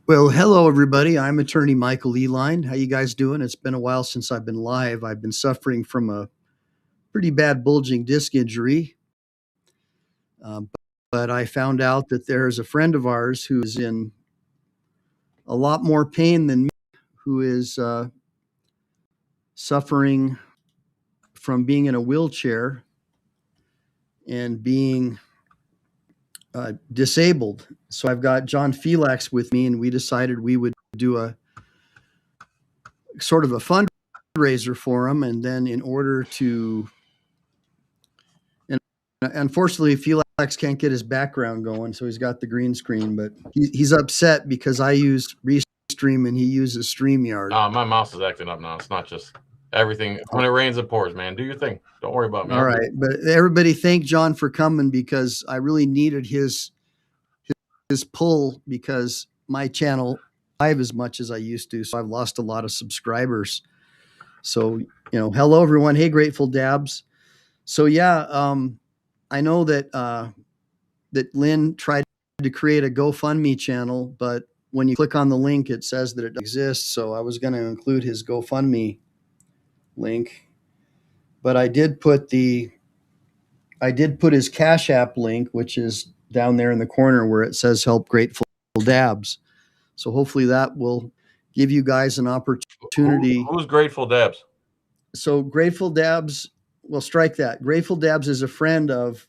Well, hello everybody. I'm attorney Michael Ehline. How you guys doing? It's been a while since I've been live. I've been suffering from a pretty bad bulging disc injury. Um, but I found out that there's a friend of ours who is in a lot more pain than me, who is suffering from being in a wheelchair and being disabled. So I've got John Filax with me, and we decided we would do a sort of a fundraiser for him. And then in order to, and unfortunately, Filax can't get his background going, so he's got the green screen, but he's upset because I used Restream and he uses StreamYard. My mouse is acting up now. It's not just everything. When it rains, it pours, man. Do your thing. Don't worry about me. All right. But everybody thank John for coming, because I really needed his pull, because my channel live as much as I used to. So I've lost a lot of subscribers. So, hello everyone. Hey, Grateful Dabs. So yeah, I know that that Lynn tried to create a GoFundMe channel, but when you click on the link, it says that it exists. So I was going to include his GoFundMe link, but I did put his Cash App link, which is down there in the corner where it says "Help Grateful Dabs." So hopefully that will give you guys an opportunity. Who's Grateful Dabs? So Grateful Dabs, well, strike that. Grateful Dabs is a friend of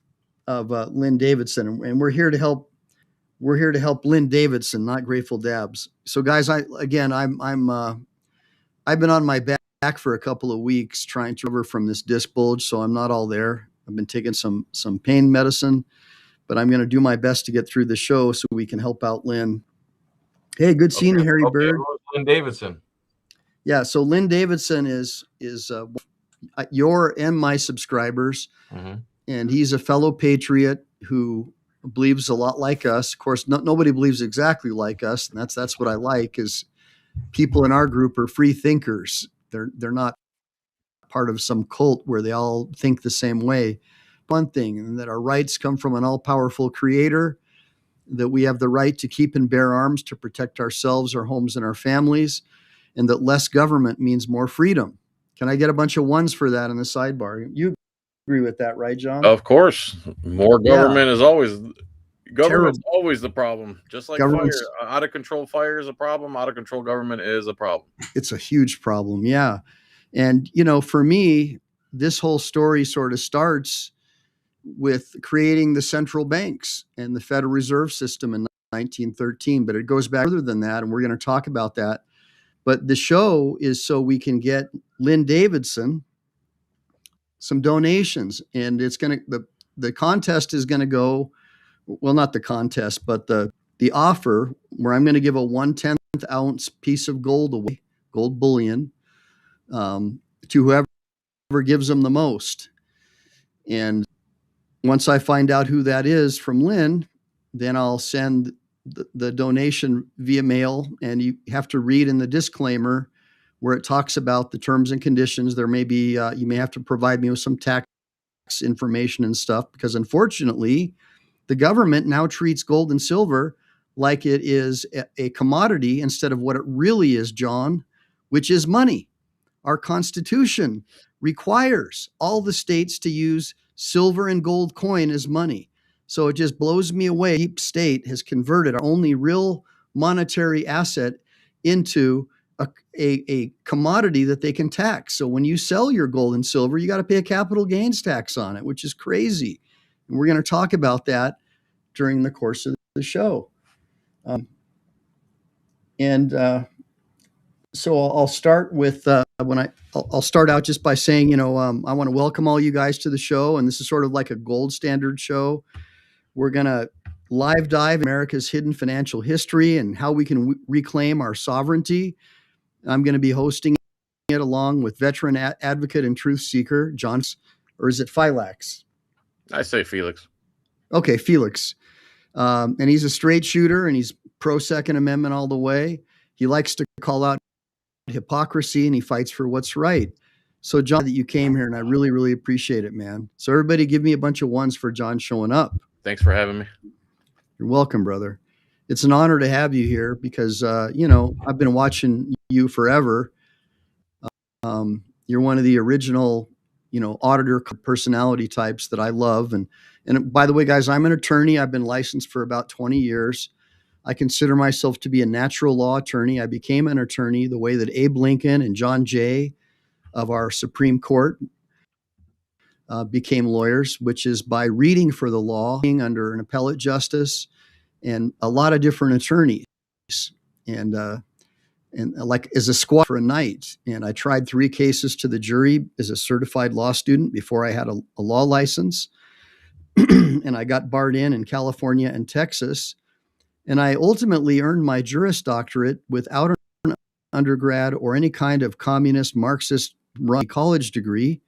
Lynne Davidson, and we're here to help. We're here to help Lynne Davidson, not Grateful Dabs. So guys, I've been on my back for a couple of weeks trying to recover from this disc bulge, so I'm not all there. I've been taking some pain medicine, but I'm going to do my best to get through the show so we can help out Lynn. Hey, good seeing you, Harry Bird. Who's Lynne Davidson? Yeah, so Lynne Davidson is your and my subscribers, and he's a fellow patriot who believes a lot like us. Of course, nobody believes exactly like us, and that's what I like, is people in our group are free thinkers. They're not part of some cult where they all think the same way. One thing, and that our rights come from an all-powerful creator, that we have the right to keep and bear arms to protect ourselves, our homes, and our families, and that less government means more freedom. Can I get a bunch of ones for that in the sidebar? You agree with that, right, John? Of course. More government is always always the problem. Just like fire. Out of control fire is a problem. Out of control government is a problem. It's a huge problem. Yeah. And, for me, this whole story sort of starts with creating the central banks and the Federal Reserve System in 1913, but it goes back further than that, and we're going to talk about that. But the show is so we can get Lynne Davidson some donations, and it's going to the contest is going to go, well, not the contest, but the offer, where I'm going to give a 1/10 ounce piece of gold away, gold bullion, to whoever gives them the most. And once I find out who that is from Lynn, then I'll send the donation via mail, and you have to read in the disclaimer where it talks about the terms and conditions. There may be, you may have to provide me with some tax information and stuff, because unfortunately, the government now treats gold and silver like it is a commodity instead of what it really is, John, which is money. Our Constitution requires all the states to use silver and gold coin as money. So it just blows me away. The deep state has converted our only real monetary asset into a commodity that they can tax. So when you sell your gold and silver, you got to pay a capital gains tax on it, which is crazy. And we're going to talk about that during the course of the show. So I'll start with I'll start out just by saying, I want to welcome all you guys to the show. And this is sort of like a gold standard show. We're going to live dive America's hidden financial history and how we can reclaim our sovereignty. I'm going to be hosting it along with veteran advocate and truth seeker, John, or is it Filax? I say Felix. Okay, Felix. And he's a straight shooter, and he's pro Second Amendment all the way. He likes to call out hypocrisy, and he fights for what's right. So, John, that you came here, and I really, really appreciate it, man. So everybody give me a bunch of ones for John showing up. Thanks for having me. You're welcome, brother. It's an honor to have you here because, I've been watching you forever. You're one of the original, auditor personality types that I love. And by the way, guys, I'm an attorney. I've been licensed for about 20 years. I consider myself to be a natural law attorney. I became an attorney the way that Abe Lincoln and John Jay of our Supreme Court became lawyers, which is by reading for the law under an appellate justice and a lot of different attorneys. And like as a squad for a night. And I tried 3 cases to the jury as a certified law student before I had a law license. And I got barred in California and Texas. And I ultimately earned my Juris Doctorate without an undergrad or any kind of communist Marxist college degree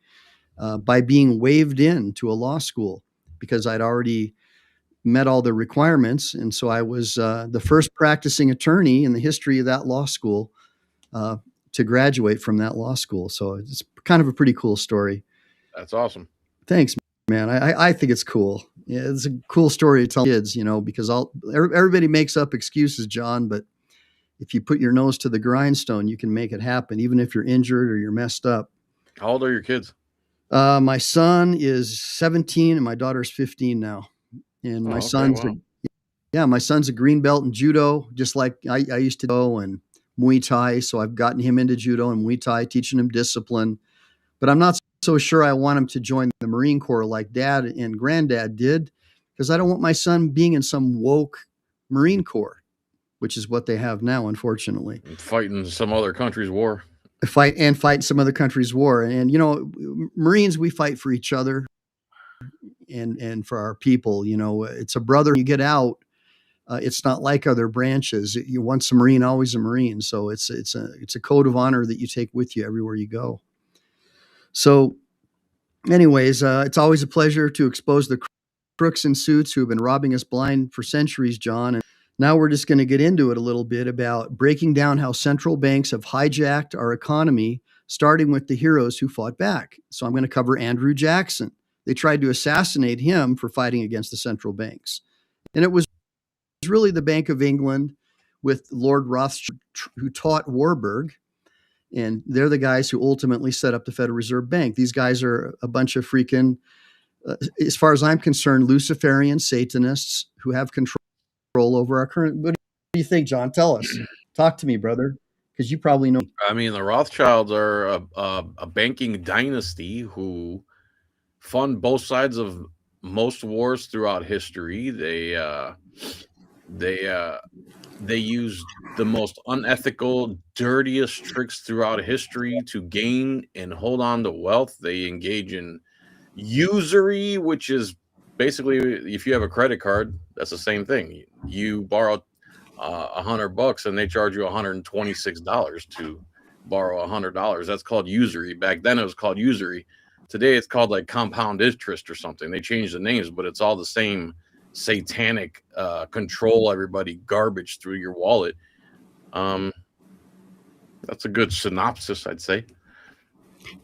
by being waived in to a law school because I'd already met all the requirements. And so I was the first practicing attorney in the history of that law school to graduate from that law school. So it's kind of a pretty cool story. That's awesome. Thanks, man. I think it's cool. Yeah, it's a cool story to tell kids, because everybody makes up excuses, John, but if you put your nose to the grindstone, you can make it happen, even if you're injured or you're messed up. How old are your kids? My son is 17 and my daughter's 15 now. And my son's a green belt in judo, just like I used to go, and Muay Thai. So I've gotten him into judo and Muay Thai, teaching him discipline. But I'm not so sure I want him to join the Marine Corps like Dad and Granddad did, because I don't want my son being in some woke Marine Corps, which is what they have now, unfortunately. Fighting some other country's war. Fight some other country's war. And, Marines, we fight for each other and for our people. It's a brother. You get out. It's not like other branches. You once a Marine, always a Marine. So it's a code of honor that you take with you everywhere you go. So anyways, it's always a pleasure to expose the crooks in suits who have been robbing us blind for centuries, John. And now we're just going to get into it a little bit about breaking down how central banks have hijacked our economy, starting with the heroes who fought back. So I'm going to cover Andrew Jackson. They tried to assassinate him for fighting against the central banks. And it was really the Bank of England with Lord Rothschild who taught Warburg. And they're the guys who ultimately set up the Federal Reserve Bank. These guys are a bunch of freaking, as far as I'm concerned, Luciferian Satanists who have control over our current. What do you think, John? Tell us. Talk to me, brother, because you probably know. I mean, the Rothschilds are a banking dynasty who fund both sides of most wars throughout history. They use the most unethical, dirtiest tricks throughout history to gain and hold on to wealth. They engage in usury, which is basically, if you have a credit card, that's the same thing. You borrow $100 and they charge you $126 to borrow $100. That's called usury. Back then it was called usury. Today it's called like compound interest or something. They changed the names, but it's all the same satanic control everybody garbage through your wallet. That's a good synopsis, I'd say.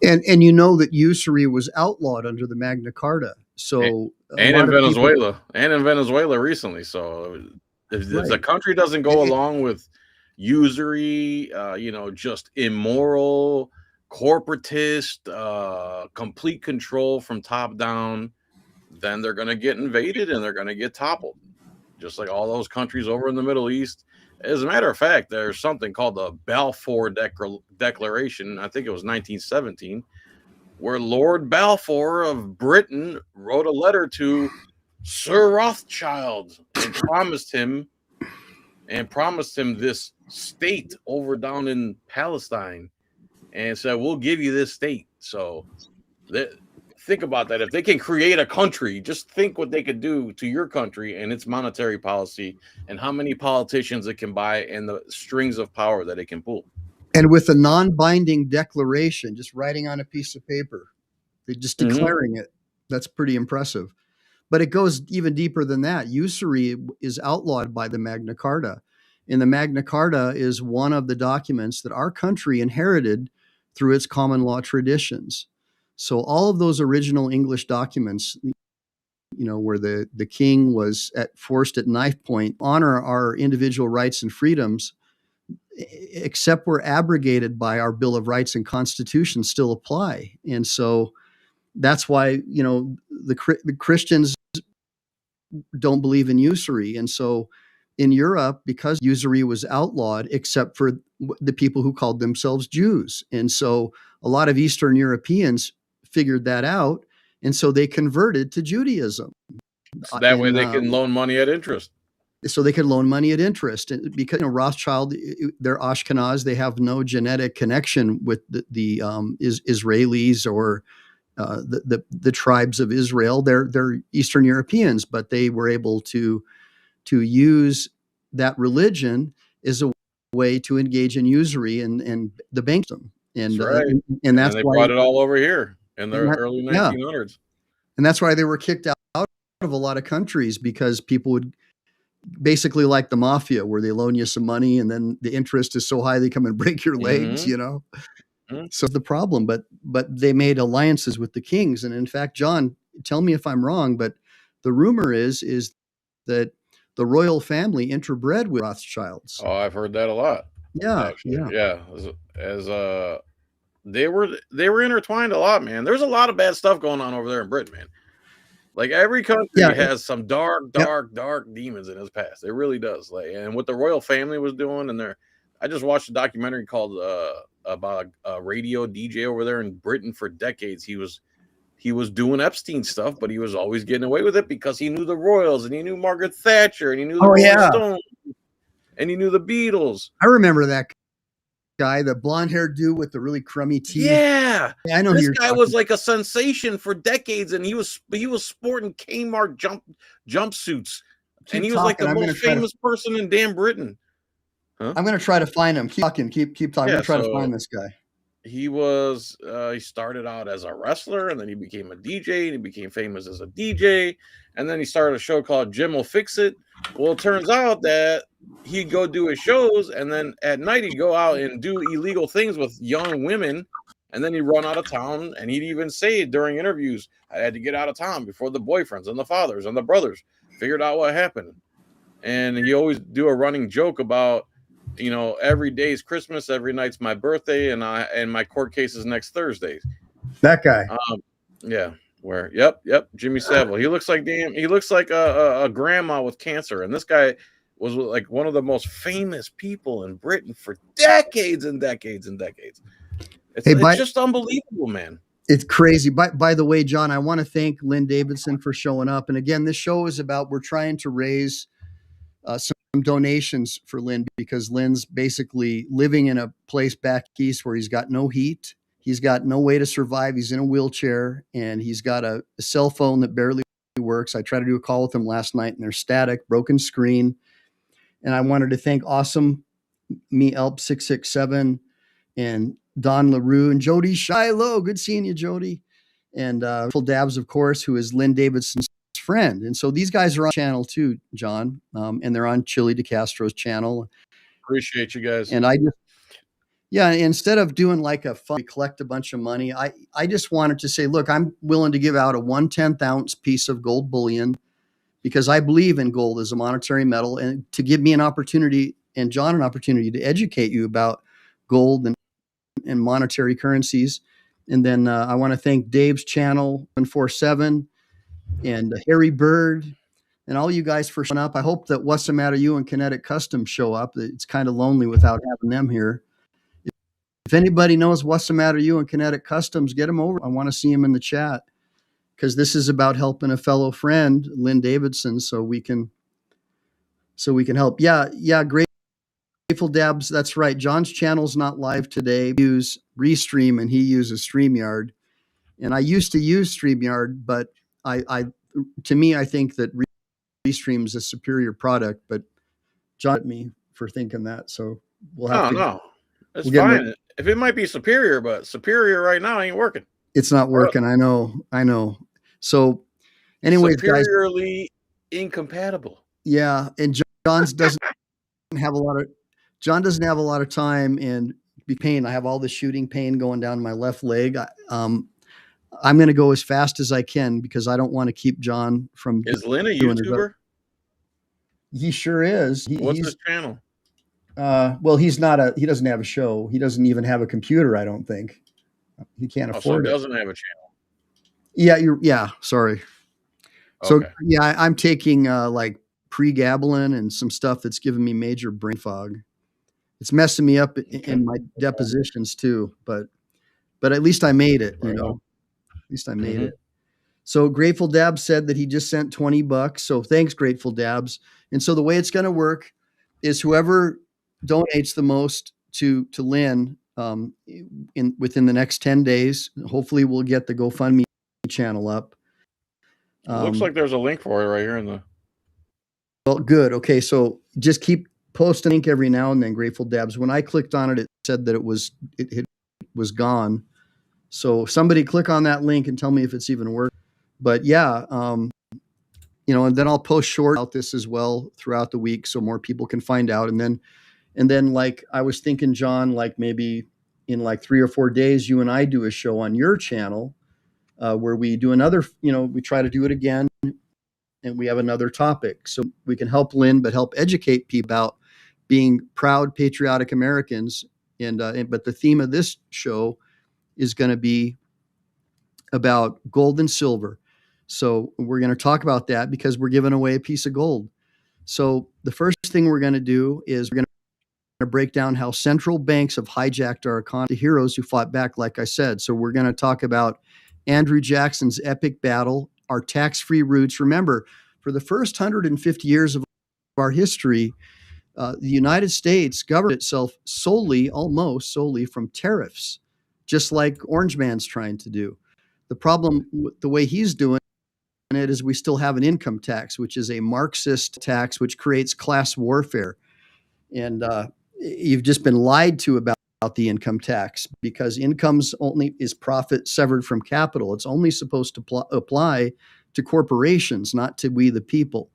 And that usury was outlawed under the Magna Carta. So and in Venezuela recently. So if the country doesn't go along with usury, just immoral, corporatist, complete control from top down, then they're going to get invaded and they're going to get toppled, just like all those countries over in the Middle East. As a matter of fact, there's something called the Balfour Declaration. I think it was 1917, where Lord Balfour of Britain wrote a letter to Sir Rothschild and promised him this state over down in Palestine, and said, we'll give you this state. So think about that. If they can create a country, just think what they could do to your country and its monetary policy and how many politicians it can buy and the strings of power that it can pull. And with a non-binding declaration, just writing on a piece of paper, just declaring it, that's pretty impressive. But it goes even deeper than that. Usury is outlawed by the Magna Carta. And the Magna Carta is one of the documents that our country inherited through its common law traditions. So all of those original English documents, where the king was forced at knife point, honor our individual rights and freedoms, except were abrogated by our Bill of Rights and Constitution, still apply. And so that's why, the Christians don't believe in usury. And so in Europe, because usury was outlawed, except for the people who called themselves Jews. And so a lot of Eastern Europeans figured that out. And so they converted to Judaism. So that way they can loan money at interest. So they could loan money at interest. And because Rothschild, they're Ashkenaz, they have no genetic connection with the Israelis or the tribes of Israel. They're Eastern Europeans, but they were able to use that religion as a way to engage in usury and the bank system. And that's right. And that's they why brought it all over here in the early 1900s. Yeah. And that's why they were kicked out of a lot of countries, because people would basically, like the mafia, where they loan you some money and then the interest is so high they come and break your legs, So the problem, but they made alliances with the kings. And in fact, John, tell me if I'm wrong, but the rumor is that the royal family interbred with Rothschilds. Oh, I've heard that a lot. Yeah, actually. Yeah. As they were intertwined a lot, man. There's a lot of bad stuff going on over there in Britain, man. Like every country has some dark demons in its past. It really does. Like, and what the royal family was doing, I just watched a documentary called about a radio DJ over there in Britain for decades. He was doing Epstein stuff, but he was always getting away with it because he knew the royals and he knew Margaret Thatcher and he knew the Rolling Stones and he knew the Beatles. I remember that guy, the blonde-haired dude with the really crummy teeth. Yeah, I know. This guy was like a sensation for decades, and he was sporting Kmart jumpsuits, and he was like the most famous person in damn Britain. Huh? I'm going to try to find him. Keep talking. Keep talking. I'm going to try to find this guy. He was he started out as a wrestler, and then he became a DJ, and he became famous as a DJ, and then he started a show called Jim Will Fix It. Well, it turns out that he'd go do his shows, and then at night he'd go out and do illegal things with young women, and then he'd run out of town, and he'd even say during interviews, I had to get out of town before the boyfriends and the fathers and the brothers figured out what happened. And he always do a running joke about, every day's Christmas, every night's my birthday, and my court case is next Thursday. That guy. Yeah. Where? Yep. Jimmy Savile. He looks like a grandma with cancer, and this guy was like one of the most famous people in Britain for decades and decades and decades. It's just unbelievable, man. It's crazy. By the way, John, I want to thank Lynne Davidson for showing up. And again, this show is about, we're trying to raise some donations for Lynne, because Lynne's basically living in a place back east where he's got no heat. He's got no way to survive. He's in a wheelchair, and he's got a cell phone that barely works. I tried to do a call with him last night, and they're static, broken screen. And I wanted to thank Awesome Me Elp 667 and Don LaRue and Jody Shiloh. Good seeing you, Jody. And Full Dabs, of course, who is Lynne Davidson's friend. And so these guys are on channel too, John, and they're on Chili DeCastro's channel. Appreciate you guys. And instead of doing like a fun, collect a bunch of money, I just wanted to say, look, I'm willing to give out a 1/10 ounce piece of gold bullion, because I believe in gold as a monetary metal, and to give me an opportunity, and John an opportunity, to educate you about gold and monetary currencies. And then I want to thank Dave's channel 147 and Harry Bird and all you guys for showing up. I hope that What's the Matter You and Kinetic Customs show up. It's kind of lonely without having them here. If anybody knows What's the Matter You and Kinetic Customs, get them over. I want to see them in the chat, because this is about helping a fellow friend, Lynne Davidson, so we can help. Yeah, Grateful Dabs, that's right. John's channel's not live today. We use Restream, and he uses StreamYard. And I used to use StreamYard, but to me, I think that Restream is a superior product. But John at me for thinking that, so we'll have to. No, it's fine. If it might be superior, but superior right now ain't working. It's not working. I know. So, anyways, superiorly incompatible. Yeah, and John doesn't have a lot of time and be pain. I have all the shooting pain going down my left leg. I'm going to go as fast as I can because I don't want to keep John from Is Lynn a doing his. YouTuber? He sure is. What's He's his channel? well, he doesn't have a show. He doesn't even have a computer, I don't think. He can't Oh, so afford he it. doesn't have a channel. Yeah, sorry. So Okay. yeah, I'm taking like pregabalin and some stuff that's giving me major brain fog. It's messing me up in my depositions too, but at least I made it, you Right know. on. At least I made Mhm. it. So Grateful Dabs said that he just sent $20. So thanks, Grateful Dabs. And so the way it's going to work is whoever donates the most to Lynn within the next 10 days, hopefully we'll get the GoFundMe channel up. It looks like there's a link for it right here in the. Well, good. Okay, so just keep posting link every now and then, Grateful Dabs. When I clicked on it, it said that it was gone. So somebody click on that link and tell me if it's even working. But yeah, and then I'll post short about this as well throughout the week so more people can find out. And then like I was thinking, John, like maybe in like 3 or 4 days, you and I do a show on your channel where we do another, we try to do it again and we have another topic. So we can help Lynn, but help educate people about being proud, patriotic Americans. But the theme of this show is going to be about gold and silver. So we're going to talk about that because we're giving away a piece of gold. So the first thing we're going to do is we're going to break down how central banks have hijacked our economy, the heroes who fought back, like I said. So we're going to talk about Andrew Jackson's epic battle, our tax-free roots. Remember, for the first 150 years of our history, the United States governed itself almost solely from tariffs, just like Orange Man's trying to do. The problem, the way he's doing it, is we still have an income tax, which is a Marxist tax, which creates class warfare. And you've just been lied to about the income tax because income's only is profit severed from capital. It's only supposed to apply to corporations, not to we the people.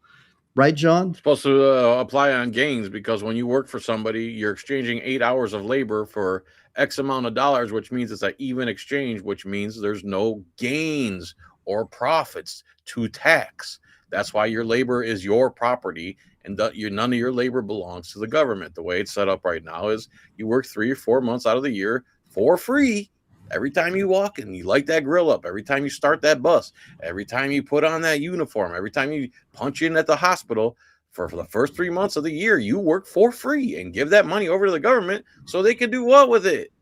Right, John? Supposed to apply on gains because when you work for somebody, you're exchanging 8 hours of labor for X amount of dollars, which means it's an even exchange, which means there's no gains or profits to tax. That's why your labor is your property and none of your labor belongs to the government. The way it's set up right now is you work 3 or 4 months out of the year for free. Every time you walk and you light that grill up, every time you start that bus, every time you put on that uniform, every time you punch in at the hospital, for the first 3 months of the year, you work for free and give that money over to the government so they can do what with it?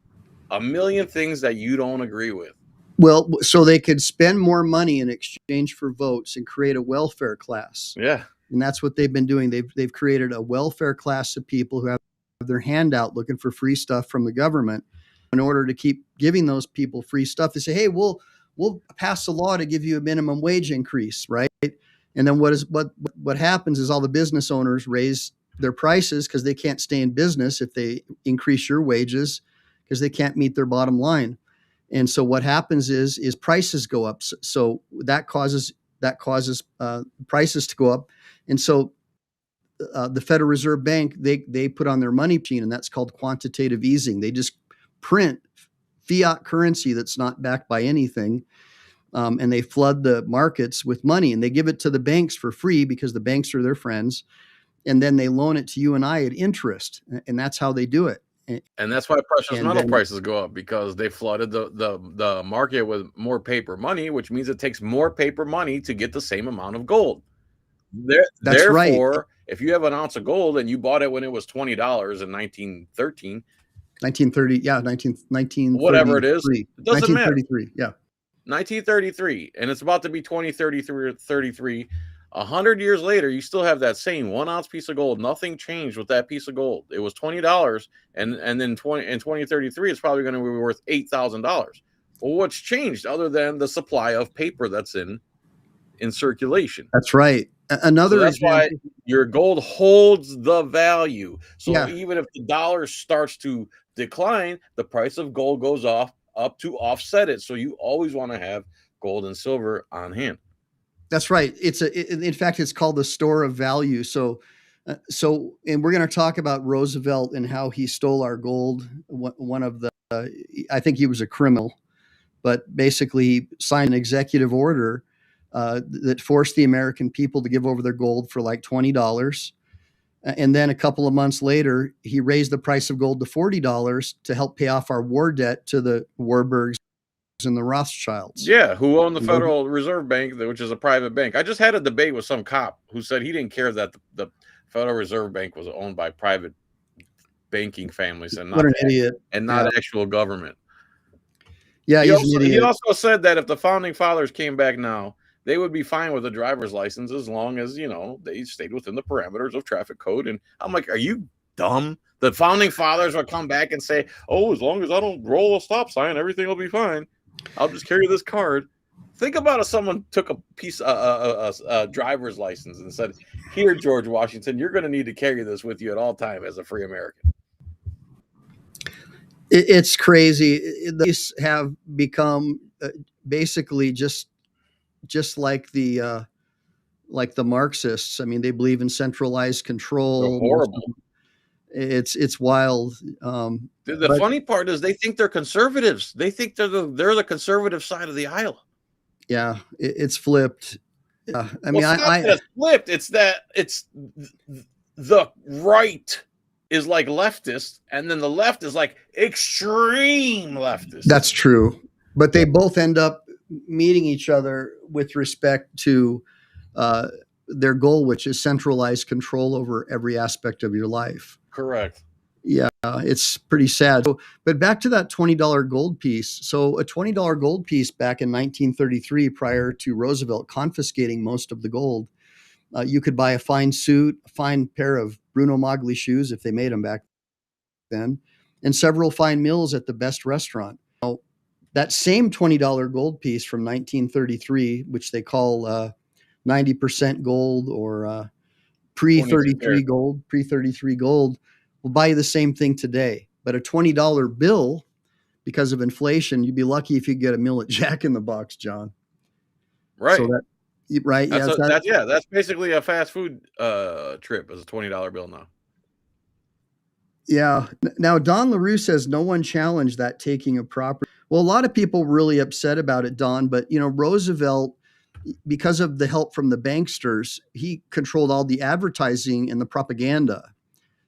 A million things that you don't agree with. Well, so they could spend more money in exchange for votes and create a welfare class. Yeah. And that's what they've been doing. They've created a welfare class of people who have their hand out looking for free stuff from the government. In order to keep giving those people free stuff, they say, hey, we'll pass a law to give you a minimum wage increase, right? And then what happens is all the business owners raise their prices because they can't stay in business if they increase your wages because they can't meet their bottom line. And so what happens is prices go up. So that causes prices to go up. And so the Federal Reserve Bank, they put on their money machine, and that's called quantitative easing. They just print fiat currency that's not backed by anything, and they flood the markets with money, and they give it to the banks for free because the banks are their friends, and then they loan it to you and I at interest, and that's how they do it. And that's why precious metal prices go up because they flooded the market with more paper money, which means it takes more paper money to get the same amount of gold. That's right. Therefore, if you have an ounce of gold and you bought it when it was $20 in 1913, 1930, yeah, 1933. Whatever it is, it doesn't matter. 1933, yeah. 1933, and it's about to be 2033 or 33. 100 years later, you still have that same 1 ounce piece of gold. Nothing changed with that piece of gold. It was $20, and then in 2033, it's probably going to be worth $8,000. Well, what's changed other than the supply of paper that's in circulation? That's right. Another so that's example, why your gold holds the value. So Yeah. even if the dollar starts to decline, the price of gold goes up to offset it. So you always want to have gold and silver on hand. That's right. In fact, it's called the store of value. So, and we're going to talk about Roosevelt and how he stole our gold. One of the, I think he was a criminal, but basically he signed an executive order that forced the American people to give over their gold for like $20. And then a couple of months later, he raised the price of gold to $40 to help pay off our war debt to the Warburgs and the Rothschilds. Yeah, who own the Federal Reserve Bank, which is a private bank. I just had a debate with some cop who said he didn't care that the Federal Reserve Bank was owned by private banking families and not What an idiot. and not actual government. Yeah, he also said that if the founding fathers came back now, they would be fine with a driver's license as long as, you know, they stayed within the parameters of traffic code. And I'm like, are you dumb? The founding fathers would come back and say, oh, as long as I don't roll a stop sign, everything will be fine. I'll just carry this card. Think about if someone took a piece a driver's license and said, here, George Washington, you're going to need to carry this with you at all time as a free American. It's crazy. These have become basically just like the Marxists. I mean, they believe in centralized control. They're horrible. It's wild. The funny part is they think they're conservatives. They think they're the conservative side of the aisle. Yeah, it's flipped. I mean, it's flipped. It's that it's the right is like leftist, and then the left is like extreme leftist. That's true, but they both end up meeting each other with respect to their goal, which is centralized control over every aspect of your life. Correct. Yeah, it's pretty sad. But back to that $20 gold piece. So a $20 gold piece back in 1933, prior to Roosevelt confiscating most of the gold, you could buy a fine suit, a fine pair of Bruno Magli shoes, if they made them back then, and several fine meals at the best restaurant. Now, that same $20 gold piece from 1933, which they call 90% gold or pre-33 gold, will buy you the same thing today. But a $20 bill, because of inflation, you'd be lucky if you get a meal at Jack in the Box, John. Right. So right. That's basically a fast food trip as a $20 bill now. Yeah. Now, Don LaRue says no one challenged that taking of property. Well, a lot of people really upset about it, Don, but Roosevelt, because of the help from the banksters, he controlled all the advertising and the propaganda.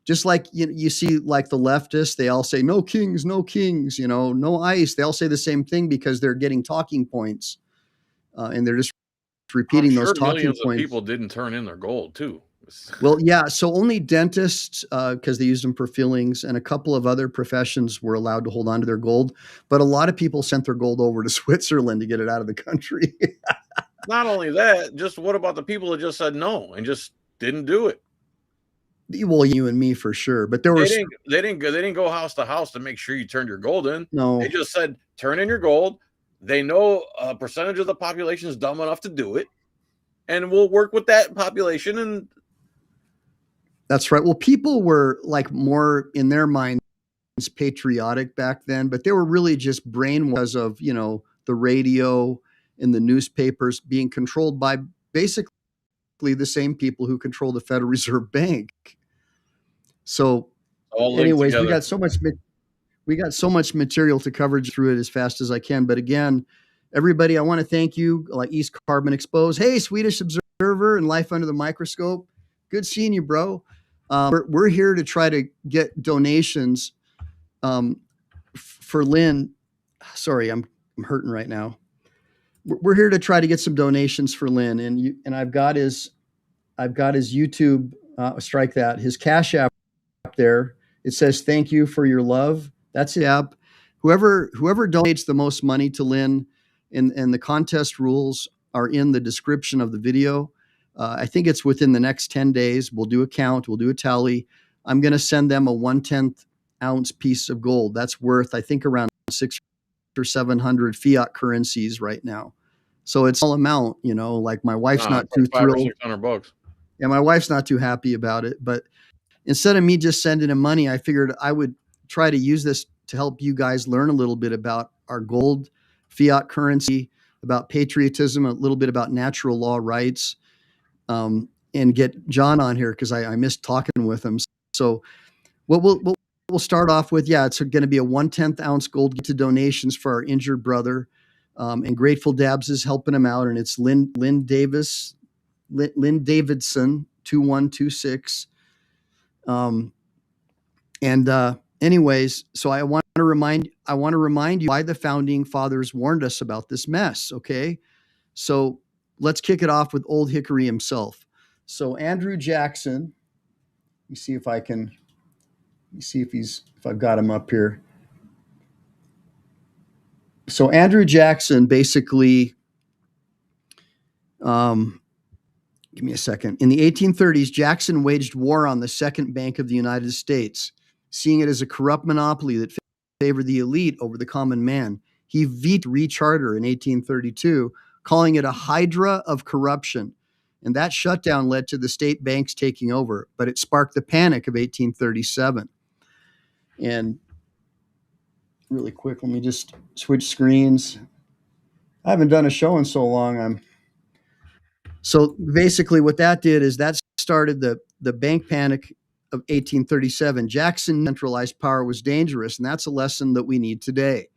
Just like you see, like the leftists, they all say no kings, no ICE. They all say the same thing because they're getting talking points, and they're just repeating those talking millions points. Of people didn't turn in their gold too. Well, yeah. So only dentists, because they used them for fillings, and a couple of other professions were allowed to hold on to their gold. But a lot of people sent their gold over to Switzerland to get it out of the country. Not only that, just what about the people that just said no and just didn't do it? Well, you and me for sure, but they didn't go house to house to make sure you turned your gold in. No, they just said turn in your gold. They know a percentage of the population is dumb enough to do it, and we'll work with that population. And that's right. Well, people were like more in their minds patriotic back then, but they were really just brainwashed of the radio and the newspapers being controlled by basically the same people who control the Federal Reserve Bank. So anyways, we got so much material to cover through it as fast as I can. But again, everybody, I want to thank you, like East Carbon Exposed. Hey, Swedish Observer and Life Under the Microscope. Good seeing you, bro. We're here to try to get donations for Lynne. Sorry, I'm hurting right now. We're here to try to get some donations for Lynne, and I've got his YouTube. Strike that. His Cash App there. It says thank you for your love. That's the app. Whoever donates the most money to Lynne, and the contest rules are in the description of the video. I think it's within the next 10 days. We'll do a count. We'll do a tally. I'm going to send them a 1/10 ounce piece of gold. That's worth, I think, around 600 or 700 fiat currencies right now. So it's all amount, like my wife's not too thrilled. $500 or $600. Yeah, my wife's not too happy about it. But instead of me just sending him money, I figured I would try to use this to help you guys learn a little bit about our gold, fiat currency, about patriotism, a little bit about natural law rights, and get John on here because I missed talking with him. So what we'll start off with, it's going to be a 1/10 ounce gold to donations for our injured brother. And Grateful Dabs is helping him out, and it's Lynne Davidson 2126. Anyways, so I want to remind you why the founding fathers warned us about this mess. Okay, so let's kick it off with Old Hickory himself. So Andrew Jackson, let me see if I've got him up here. So Andrew Jackson basically, give me a second. In the 1830s, Jackson waged war on the Second Bank of the United States, seeing it as a corrupt monopoly that favored the elite over the common man. He vetoed recharter in 1832, calling it a hydra of corruption. And that shutdown led to the state banks taking over, but it sparked the Panic of 1837. And really quick, let me just switch screens. I haven't done a show in so long. So basically what that did is that started the bank panic of 1837. Jackson centralized power was dangerous, and that's a lesson that we need today.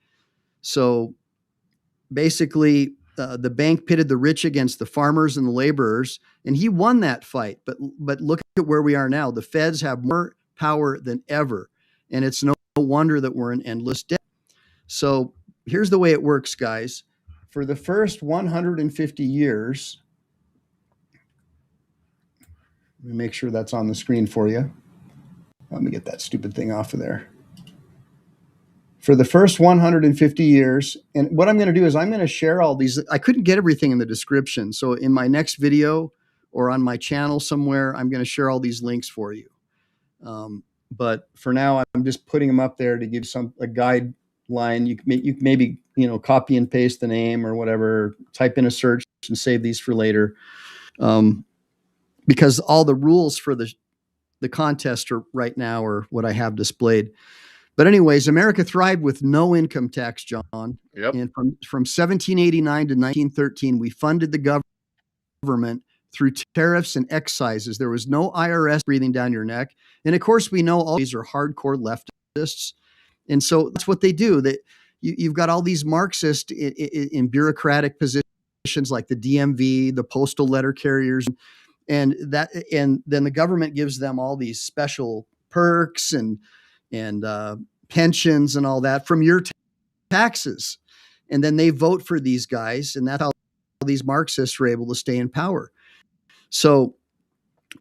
So basically, the bank pitted the rich against the farmers and the laborers, and he won that fight. But look at where we are now. The feds have more power than ever, and it's no wonder that we're in endless debt. So here's the way it works, guys. For the first 150 years, let me make sure that's on the screen for you. Let me get that stupid thing off of there. For the first 150 years, and what I'm going to do is I'm going to share all these. I couldn't get everything in the description. So in my next video or on my channel somewhere, I'm going to share all these links for you. But for now, I'm just putting them up there to give a guideline. You can maybe copy and paste the name or whatever, type in a search and save these for later. Because all the rules for the contest right now are what I have displayed. But anyways, America thrived with no income tax, John. Yep. And from 1789 to 1913, we funded the government through tariffs and excises. There was no IRS breathing down your neck. And of course, we know all these are hardcore leftists. And so that's what they do. You've got all these Marxists in bureaucratic positions like the DMV, the postal letter carriers, and then the government gives them all these special perks and pensions and all that from your taxes. And then they vote for these guys, and that's how these Marxists are able to stay in power. So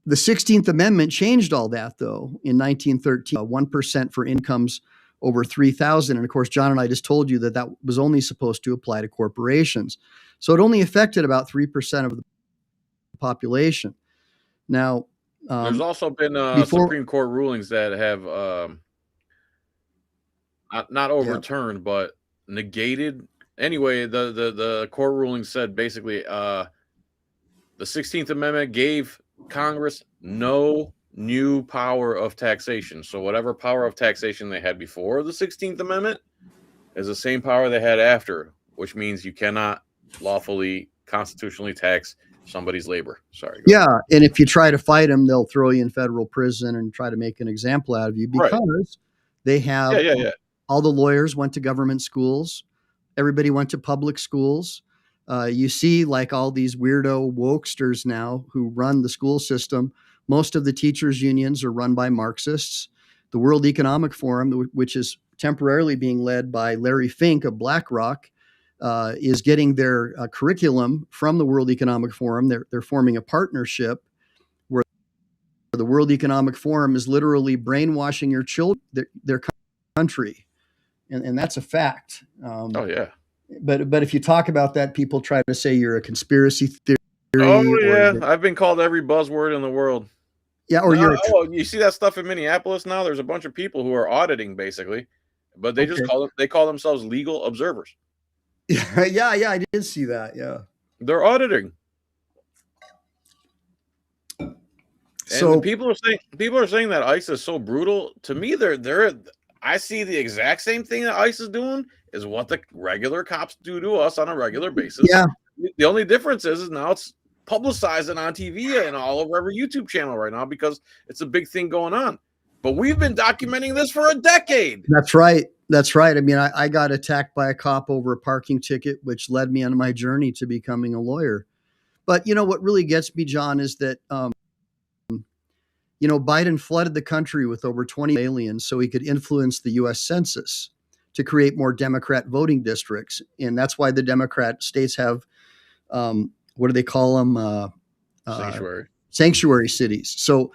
the 16th Amendment changed all that, though, in 1913, 1% for incomes over 3,000. And of course, John and I just told you that was only supposed to apply to corporations. So it only affected about 3% of the population. Now, there's also been Supreme Court rulings that have not overturned, but negated. Anyway, the court ruling said basically the 16th Amendment gave Congress no new power of taxation. So whatever power of taxation they had before the 16th Amendment is the same power they had after, which means you cannot lawfully, constitutionally tax somebody's labor. Sorry. Yeah, and if you try to fight them, they'll throw you in federal prison and try to make an example out of you because they have all the lawyers went to government schools. Everybody went to public schools. You see like all these weirdo wokesters now who run the school system. Most of the teachers' unions are run by Marxists. The World Economic Forum, which is temporarily being led by Larry Fink of BlackRock, is getting their curriculum from the World Economic Forum. They're forming a partnership where the World Economic Forum is literally brainwashing your children, their country. And that's a fact. But if you talk about that, people try to say you're a conspiracy theory. Oh, yeah. I've been called every buzzword in the world. Yeah, or you see that stuff in Minneapolis now? There's a bunch of people who are auditing, basically. But they just call themselves legal observers. Yeah, I did see that. Yeah, they're auditing. So and people are saying that ICE is so brutal. To me, I see the exact same thing that ICE is doing is what the regular cops do to us on a regular basis. Yeah. The only difference is now it's publicizing on TV and all over every YouTube channel right now because it's a big thing going on. But we've been documenting this for a decade. That's right. That's right. I mean, I got attacked by a cop over a parking ticket, which led me on my journey to becoming a lawyer. But what really gets me, John, is that Biden flooded the country with over 20 aliens so he could influence the U.S. Census to create more Democrat voting districts, and that's why the Democrat states have what do they call them? Sanctuary cities. So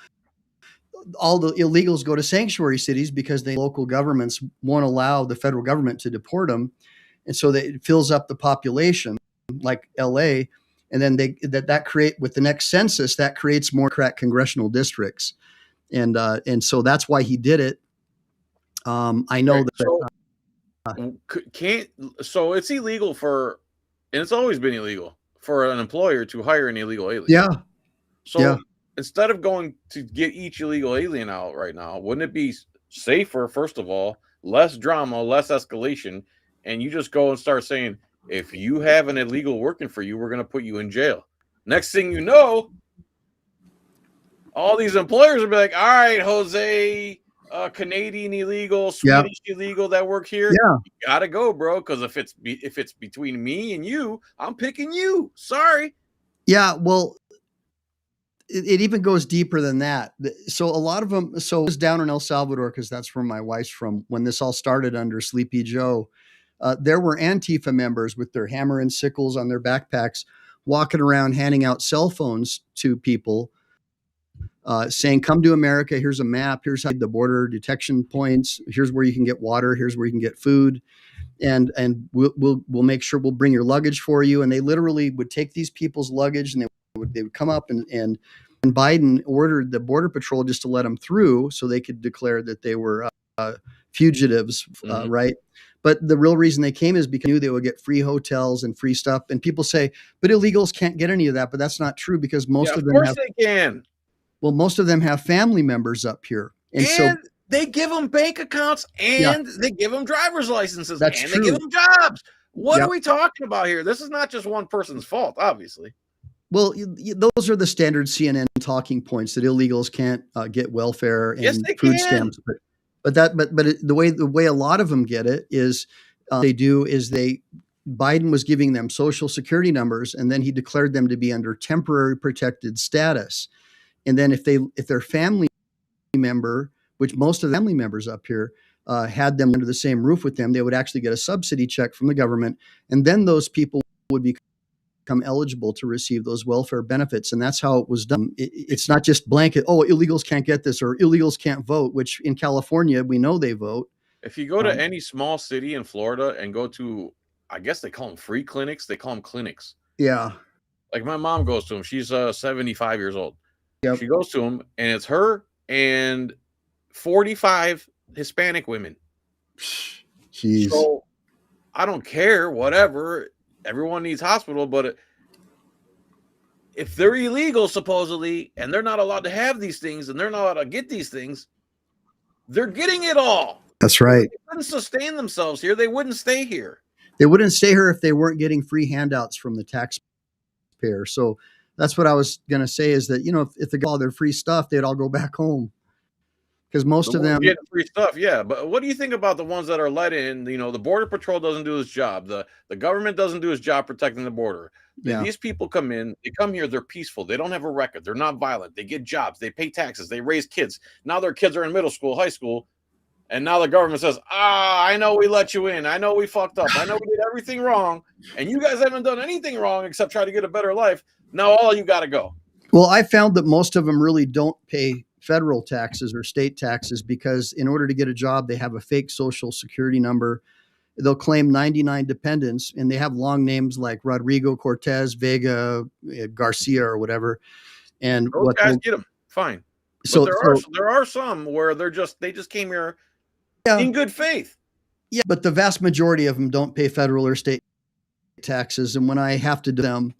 all the illegals go to sanctuary cities because the local governments won't allow the federal government to deport them, and so it fills up the population, like L.A. And then that create with the next census that creates more congressional districts, and so that's why he did it. I know that. So it's illegal and it's always been illegal for an employer to hire an illegal alien. Yeah. So instead of going to get each illegal alien out right now, wouldn't it be safer, first of all, less drama, less escalation, and you just go and start saying, if you have an illegal working for you, we're going to put you in jail. Next thing you know, all these employers will be like, all right, Jose, Canadian illegal, Swedish illegal that work here, you gotta go, bro. Because if it's between me and you, I'm picking you. Sorry. Yeah, well, it even goes deeper than that. So a lot of them. So it was down in El Salvador because that's where my wife's from. When this all started under Sleepy Joe, there were Antifa members with their hammer and sickles on their backpacks, walking around handing out cell phones to people. Saying, come to America, here's a map, here's how the border detection points, here's where you can get water, here's where you can get food, and we'll make sure we'll bring your luggage for you. And they literally would take these people's luggage, and they would come up, and Biden ordered the Border Patrol just to let them through so they could declare that they were fugitives, right? But the real reason they came is because they knew they would get free hotels and free stuff. And people say, but illegals can't get any of that. But that's not true because most of them they can. Well, most of them have family members up here. And so they give them bank accounts and they give them driver's licenses. That's and true. They give them jobs. What are we talking about here? This is not just one person's fault, obviously. Well, those are the standard CNN talking points that illegals can't get welfare and food stamps. But the way a lot of them get it is Biden was giving them social security numbers, and then he declared them to be under temporary protected status. And then if their family member, which most of the family members up here had them under the same roof with them, they would actually get a subsidy check from the government. And then those people would become eligible to receive those welfare benefits. And that's how it was done. It's not just blanket, illegals can't get this or illegals can't vote, which in California, we know they vote. If you go to any small city in Florida and go to, I guess they call them free clinics. They call them clinics. Yeah. Like my mom goes to them. She's 75 years old. Yep. She goes to them, and it's her and 45 Hispanic women. Jeez. So I don't care, whatever. Everyone needs hospital, but if they're illegal, supposedly, and they're not allowed to have these things, and they're not allowed to get these things, they're getting it all. That's right. They wouldn't sustain themselves here. They wouldn't stay here. They wouldn't stay here if they weren't getting free handouts from the taxpayer. So that's what I was going to say is that, if they got all their free stuff, they'd all go back home. Because most of them get free stuff. Yeah. But what do you think about the ones that are let in? The Border Patrol doesn't do its job. The government doesn't do its job protecting the border. Yeah. These people come in, they come here, they're peaceful. They don't have a record. They're not violent. They get jobs. They pay taxes. They raise kids. Now their kids are in middle school, high school. And now the government says, I know we let you in. I know we fucked up. I know we did everything wrong. And you guys haven't done anything wrong except try to get a better life. Now all you got to go. Well, I found that most of them really don't pay federal taxes or state taxes because in order to get a job, they have a fake social security number. They'll claim 99 dependents, and they have long names like Rodrigo, Cortez, Vega, Garcia, or whatever. And those guys get them fine. So there are some where they just came here in good faith. Yeah, but the vast majority of them don't pay federal or state taxes. And when I have to do them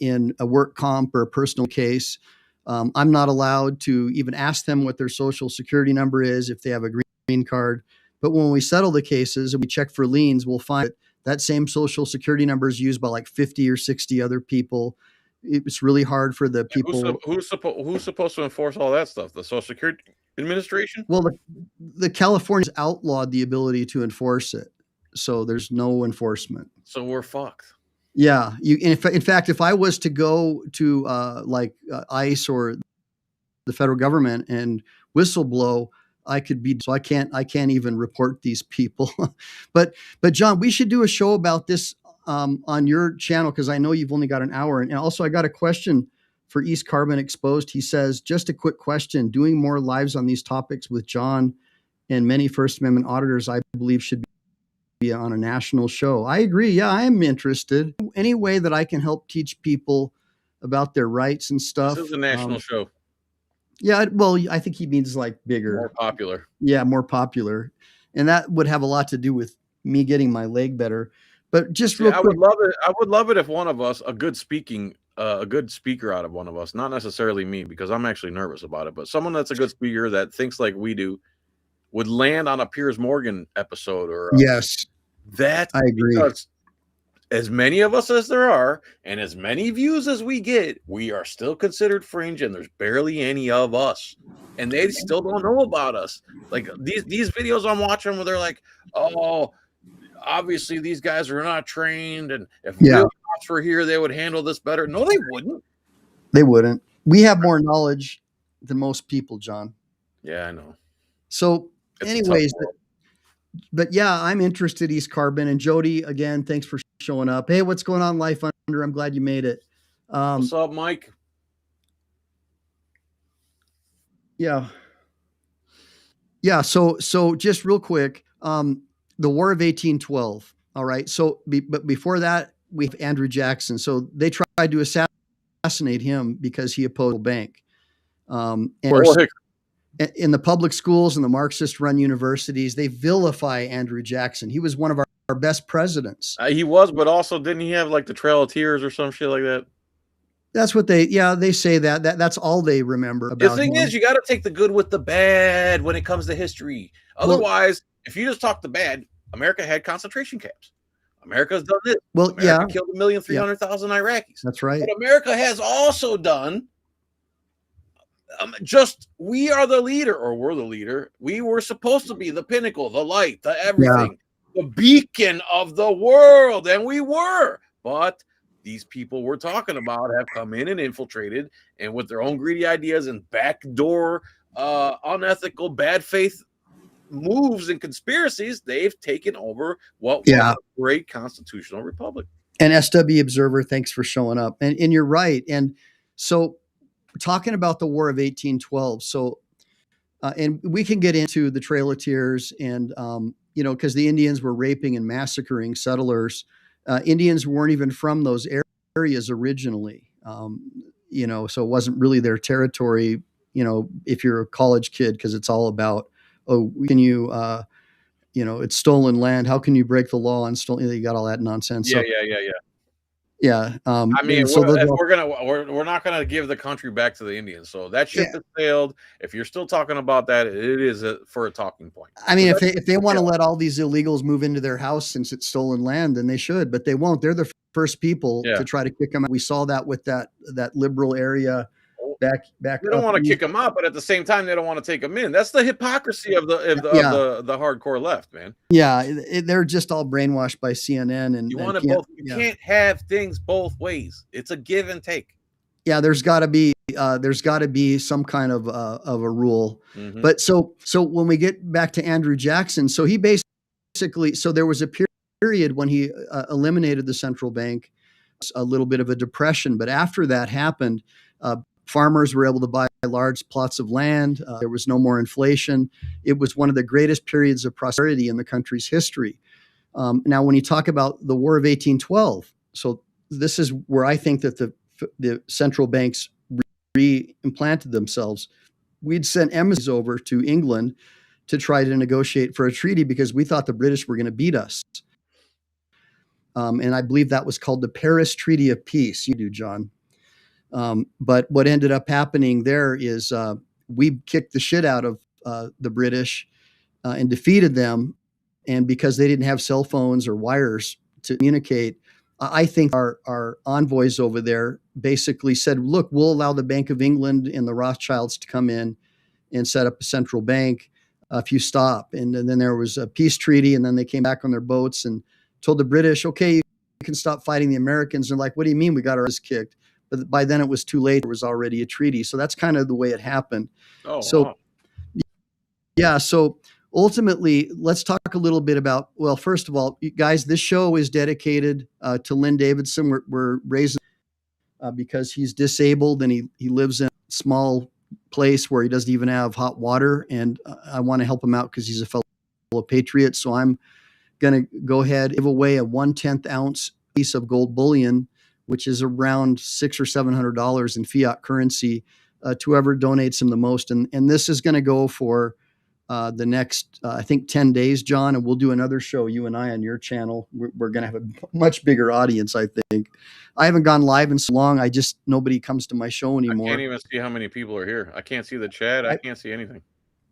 in a work comp or a personal case, I'm not allowed to even ask them what their social security number is if they have a green card. But when we settle the cases and we check for liens, we'll find that same social security number is used by like 50 or 60 other people. It's really hard for the people. Who's supposed to enforce all that stuff? The social security? administration? Well, the California's outlawed the ability to enforce it, so there's no enforcement. So we're fucked. Yeah, in fact, if I was to go to ICE or the federal government and whistleblow, I could be. So I can't even report these people. but John, we should do a show about this on your channel, because I know you've only got an hour. And also, I got a question for East Carbon Exposed. He says, just a quick question: doing more lives on these topics with John and many First Amendment auditors, I believe, should be on a national show. I agree. Yeah, I am interested. Any way that I can help teach people about their rights and stuff. This is a national show. Yeah, well, I think he means like bigger. More popular. Yeah, more popular. And that would have a lot to do with me getting my leg better. But just real quick. I would love it if one of us, a good speaker out of one of us, not necessarily me, because I'm actually nervous about it, but someone that's a good speaker that thinks like we do would land on a Piers Morgan episode or yes. That I agree. Because as many of us as there are, and as many views as we get, we are still considered fringe, and there's barely any of us, and they still don't know about us. Like these videos I'm watching where they're like, "Oh, obviously these guys are not trained, and if real cops were here, they would handle this better." No, they wouldn't. They wouldn't. We have more knowledge than most people, John. Yeah, I know. So, anyways. But yeah, I'm interested, East Carbon. And Jody, again, thanks for showing up. Hey, what's going on, Life Under? I'm glad you made it. What's up, Mike? Yeah. Yeah. So just real quick, the War of 1812. All right. So, but before that, we have Andrew Jackson. So they tried to assassinate him because he opposed the bank. And of course, in the public schools and the Marxist-run universities, they vilify Andrew Jackson. He was one of our best presidents. He was, but also didn't he have like the Trail of Tears or some shit like that? That's what they say that's all they remember about The thing him. is, you got to take the good with the bad when it comes to history. Otherwise, if you just talk the bad, America had concentration camps. America's done this. Well, America killed 1,300,000 Iraqis. That's right. But America has also done we are the leader, or we're the leader. We were supposed to be the pinnacle, the light, the everything, the beacon of the world, and we were. But these people we're talking about have come in and infiltrated, and with their own greedy ideas and backdoor, unethical, bad faith moves and conspiracies, they've taken over what was a great constitutional republic. And SW Observer, thanks for showing up. And you're right. And so, talking about the War of 1812. So, and we can get into the Trail of Tears and, because the Indians were raping and massacring settlers. Indians weren't even from those areas originally, so it wasn't really their territory, if you're a college kid, because it's all about, can you, it's stolen land. How can you break the law on stolen? You got all that nonsense. Yeah. I mean, we're not gonna give the country back to the Indians. So that ship has sailed. If you're still talking about that, it is for a talking point. I mean, if they want to let all these illegals move into their house since it's stolen land, then they should, but they won't. They're the first people to try to kick them out. We saw that with that liberal area back. They don't want to kick them out, but at the same time, they don't want to take them in. That's the hypocrisy of the hardcore left, man. Yeah, they're just all brainwashed by CNN, and you want it both. You can't have things both ways. It's a give and take. Yeah, there's got to be some kind of a rule. Mm-hmm. But so when we get back to Andrew Jackson, so he basically, so there was a period when he eliminated the central bank, a little bit of a depression, but after that happened, farmers were able to buy large plots of land. There was no more inflation. It was one of the greatest periods of prosperity in the country's history. Now, when you talk about the War of 1812, so this is where I think that the central banks re-implanted themselves. We'd sent emissaries over to England to try to negotiate for a treaty because we thought the British were going to beat us. And I believe that was called the Paris Treaty of Peace. You do, John. But what ended up happening there is we kicked the shit out of the British and defeated them. And because they didn't have cell phones or wires to communicate, I think our envoys over there basically said, look, we'll allow the Bank of England and the Rothschilds to come in and set up a central bank if you stop. And then there was a peace treaty, and then they came back on their boats and told the British, okay, you can stop fighting the Americans. And they're like, what do you mean we got our ass kicked? But by then it was too late. There was already a treaty. So that's kind of the way it happened. Oh, so wow. yeah, so ultimately, let's talk a little bit about, well, first of all, guys, this show is dedicated to Lynne Davidson. We're raising because he's disabled and he lives in a small place where he doesn't even have hot water. And I want to help him out because he's a fellow patriot. So I'm going to go ahead and give away a 1/10 ounce piece of gold bullion, which is around $600 or $700 in fiat currency to whoever donates him the most. And this is going to go for the next, I think, 10 days, John, and we'll do another show, you and I, on your channel. We're going to have a much bigger audience, I think. I haven't gone live in so long. Nobody comes to my show anymore. I can't even see how many people are here. I can't see the chat. I can't see anything.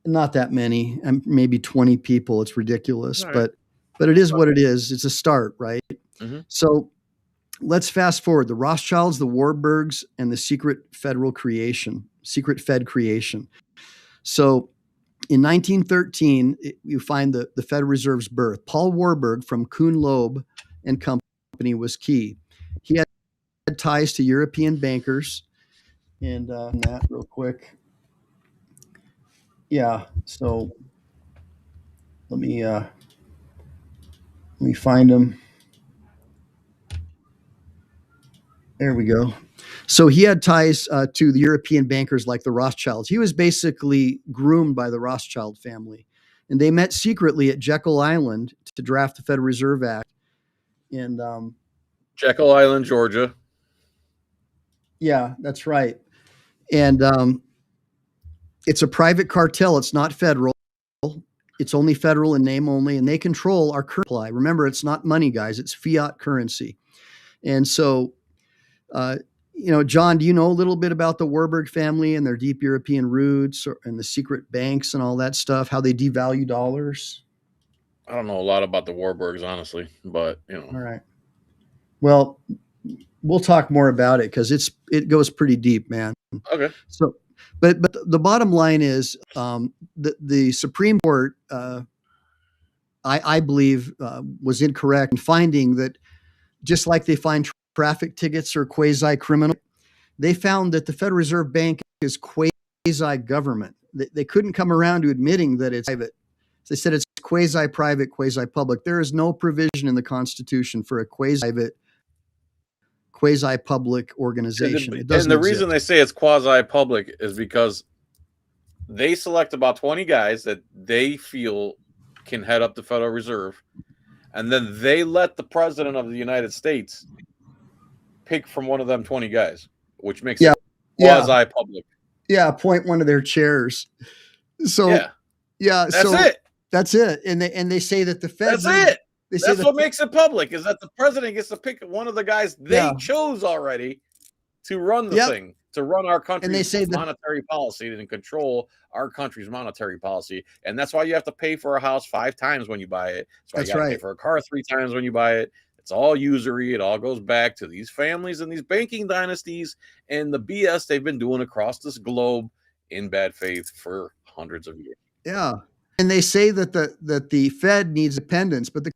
Not that many, maybe 20 people. It's ridiculous, right. But it is what it is. It's a start, right? Mm-hmm. So let's fast forward. The Rothschilds, the Warburgs, and the secret Fed creation. So in 1913, you find the Federal Reserve's birth. Paul Warburg from Kuhn Loeb and Company was key. He had ties to European bankers. And that real quick. Yeah, so let me find him. There we go. So he had ties to the European bankers like the Rothschilds. He was basically groomed by the Rothschild family. And they met secretly at Jekyll Island to draft the Federal Reserve Act. And Jekyll Island, Georgia. Yeah, that's right. And it's a private cartel. It's not federal. It's only federal in name only. And they control our currency supply. Remember, it's not money, guys. It's fiat currency. And so John, do you know a little bit about the Warburg family and their deep European roots and the secret banks and all that stuff, how they devalue dollars? I don't know a lot about the Warburgs, honestly, but, All right. Well, we'll talk more about it because it goes pretty deep, man. Okay. So, but the bottom line is the Supreme Court, I believe, was incorrect in finding that just like they find traffic tickets are quasi-criminal, they found that the Federal Reserve Bank is quasi-government. They couldn't come around to admitting that it's private. They said it's quasi-private, quasi-public. There is no provision in the Constitution for a quasi-private, quasi-public organization. And the reason they say it's quasi-public is because they select about 20 guys that they feel can head up the Federal Reserve, and then they let the President of the United States pick from one of them 20 guys, which makes it quasi-public. Yeah, appoint one of their chairs. So that's it. And they say that the Fed. That's it. That's what makes it public, is that the president gets to pick one of the guys they chose already to run the thing, to run our country's monetary policy and control our country's monetary policy. And that's why you have to pay for a house 5 times when you buy it. That's why you got to pay for a car 3 times when you buy it. It's all usury. It all goes back to these families and these banking dynasties and the BS they've been doing across this globe in bad faith for hundreds of years. Yeah. And they say that the Fed needs independence, but the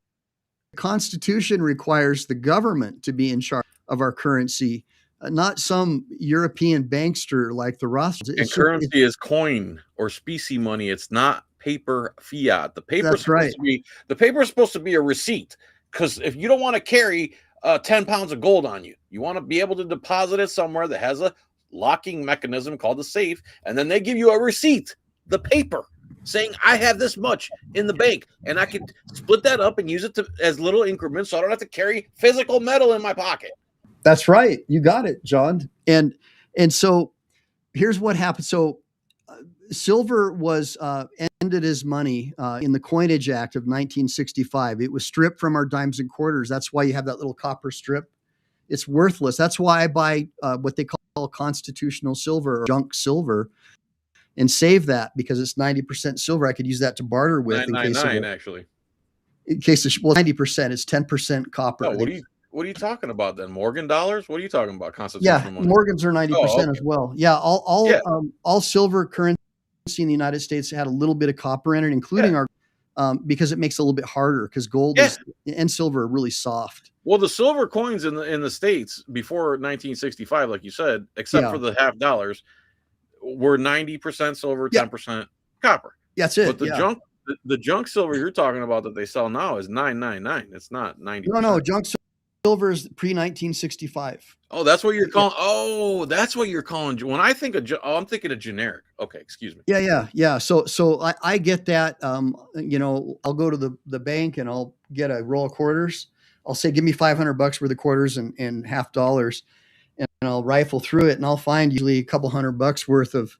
Constitution requires the government to be in charge of our currency, not some European bankster like the Rothschilds. And currency is coin or specie money. It's not paper fiat. The paper is supposed to be a receipt, because if you don't want to carry 10 pounds of gold on you, you want to be able to deposit it somewhere that has a locking mechanism called the safe, and then they give you a receipt, the paper, saying I have this much in the bank, and I can split that up and use it as little increments, so I don't have to carry physical metal in my pocket. That's right. You got it, John. And so here's what happened. So silver was ended as money in the Coinage Act of 1965. It was stripped from our dimes and quarters. That's why you have that little copper strip. It's worthless. That's why I buy what they call constitutional silver or junk silver and save that, because it's 90% silver. I could use that to barter with. 999 actually. In case of 90%, it's 10% copper. Oh, what are you talking about then? Morgan dollars? What are you talking about? Constitutional money? Morgans are 90% as well. Yeah, all silver currency in the United States had a little bit of copper in it, including our, because it makes it a little bit harder because gold is and silver are really soft. Well, the silver coins in the States before 1965, like you said, except for the half dollars, were 90% silver, 10% copper. That's it. But the junk silver you're talking about that they sell now is 999. It's not 90%. No, junk silver is pre-1965. Oh, that's what you're calling. Oh, that's what you're calling. When I think of, I'm thinking of generic. Okay, excuse me. Yeah. So I get that. You know, I'll go to the bank and I'll get a roll of quarters. I'll say, give me $500 worth of quarters and half dollars, and I'll rifle through it, and I'll find usually a couple $100 worth of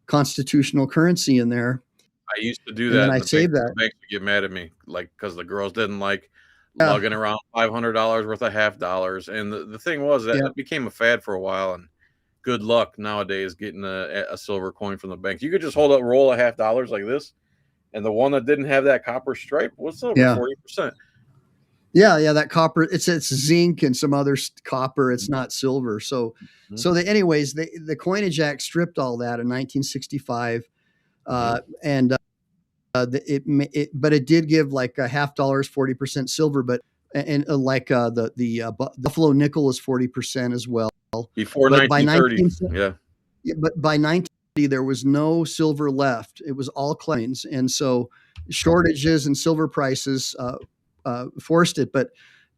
constitutional currency in there. I used to do that. And I save that. The banks would get mad at me, like, because the girls didn't like lugging around $500 worth of half dollars. And the thing was that it became a fad for a while. And good luck nowadays getting a silver coin from the bank. You could just hold up a roll of half dollars like this, and the one that didn't have that copper stripe was silver, 40%. Yeah, that copper, it's zinc and some other copper. It's not silver. So anyways, the Coinage Act stripped all that in 1965, and but it did give like a half dollars, 40% silver, but like the Buffalo nickel is 40% as well. Before 1930, but by 1930 there was no silver left. It was all coins, and so shortages and silver prices forced it, but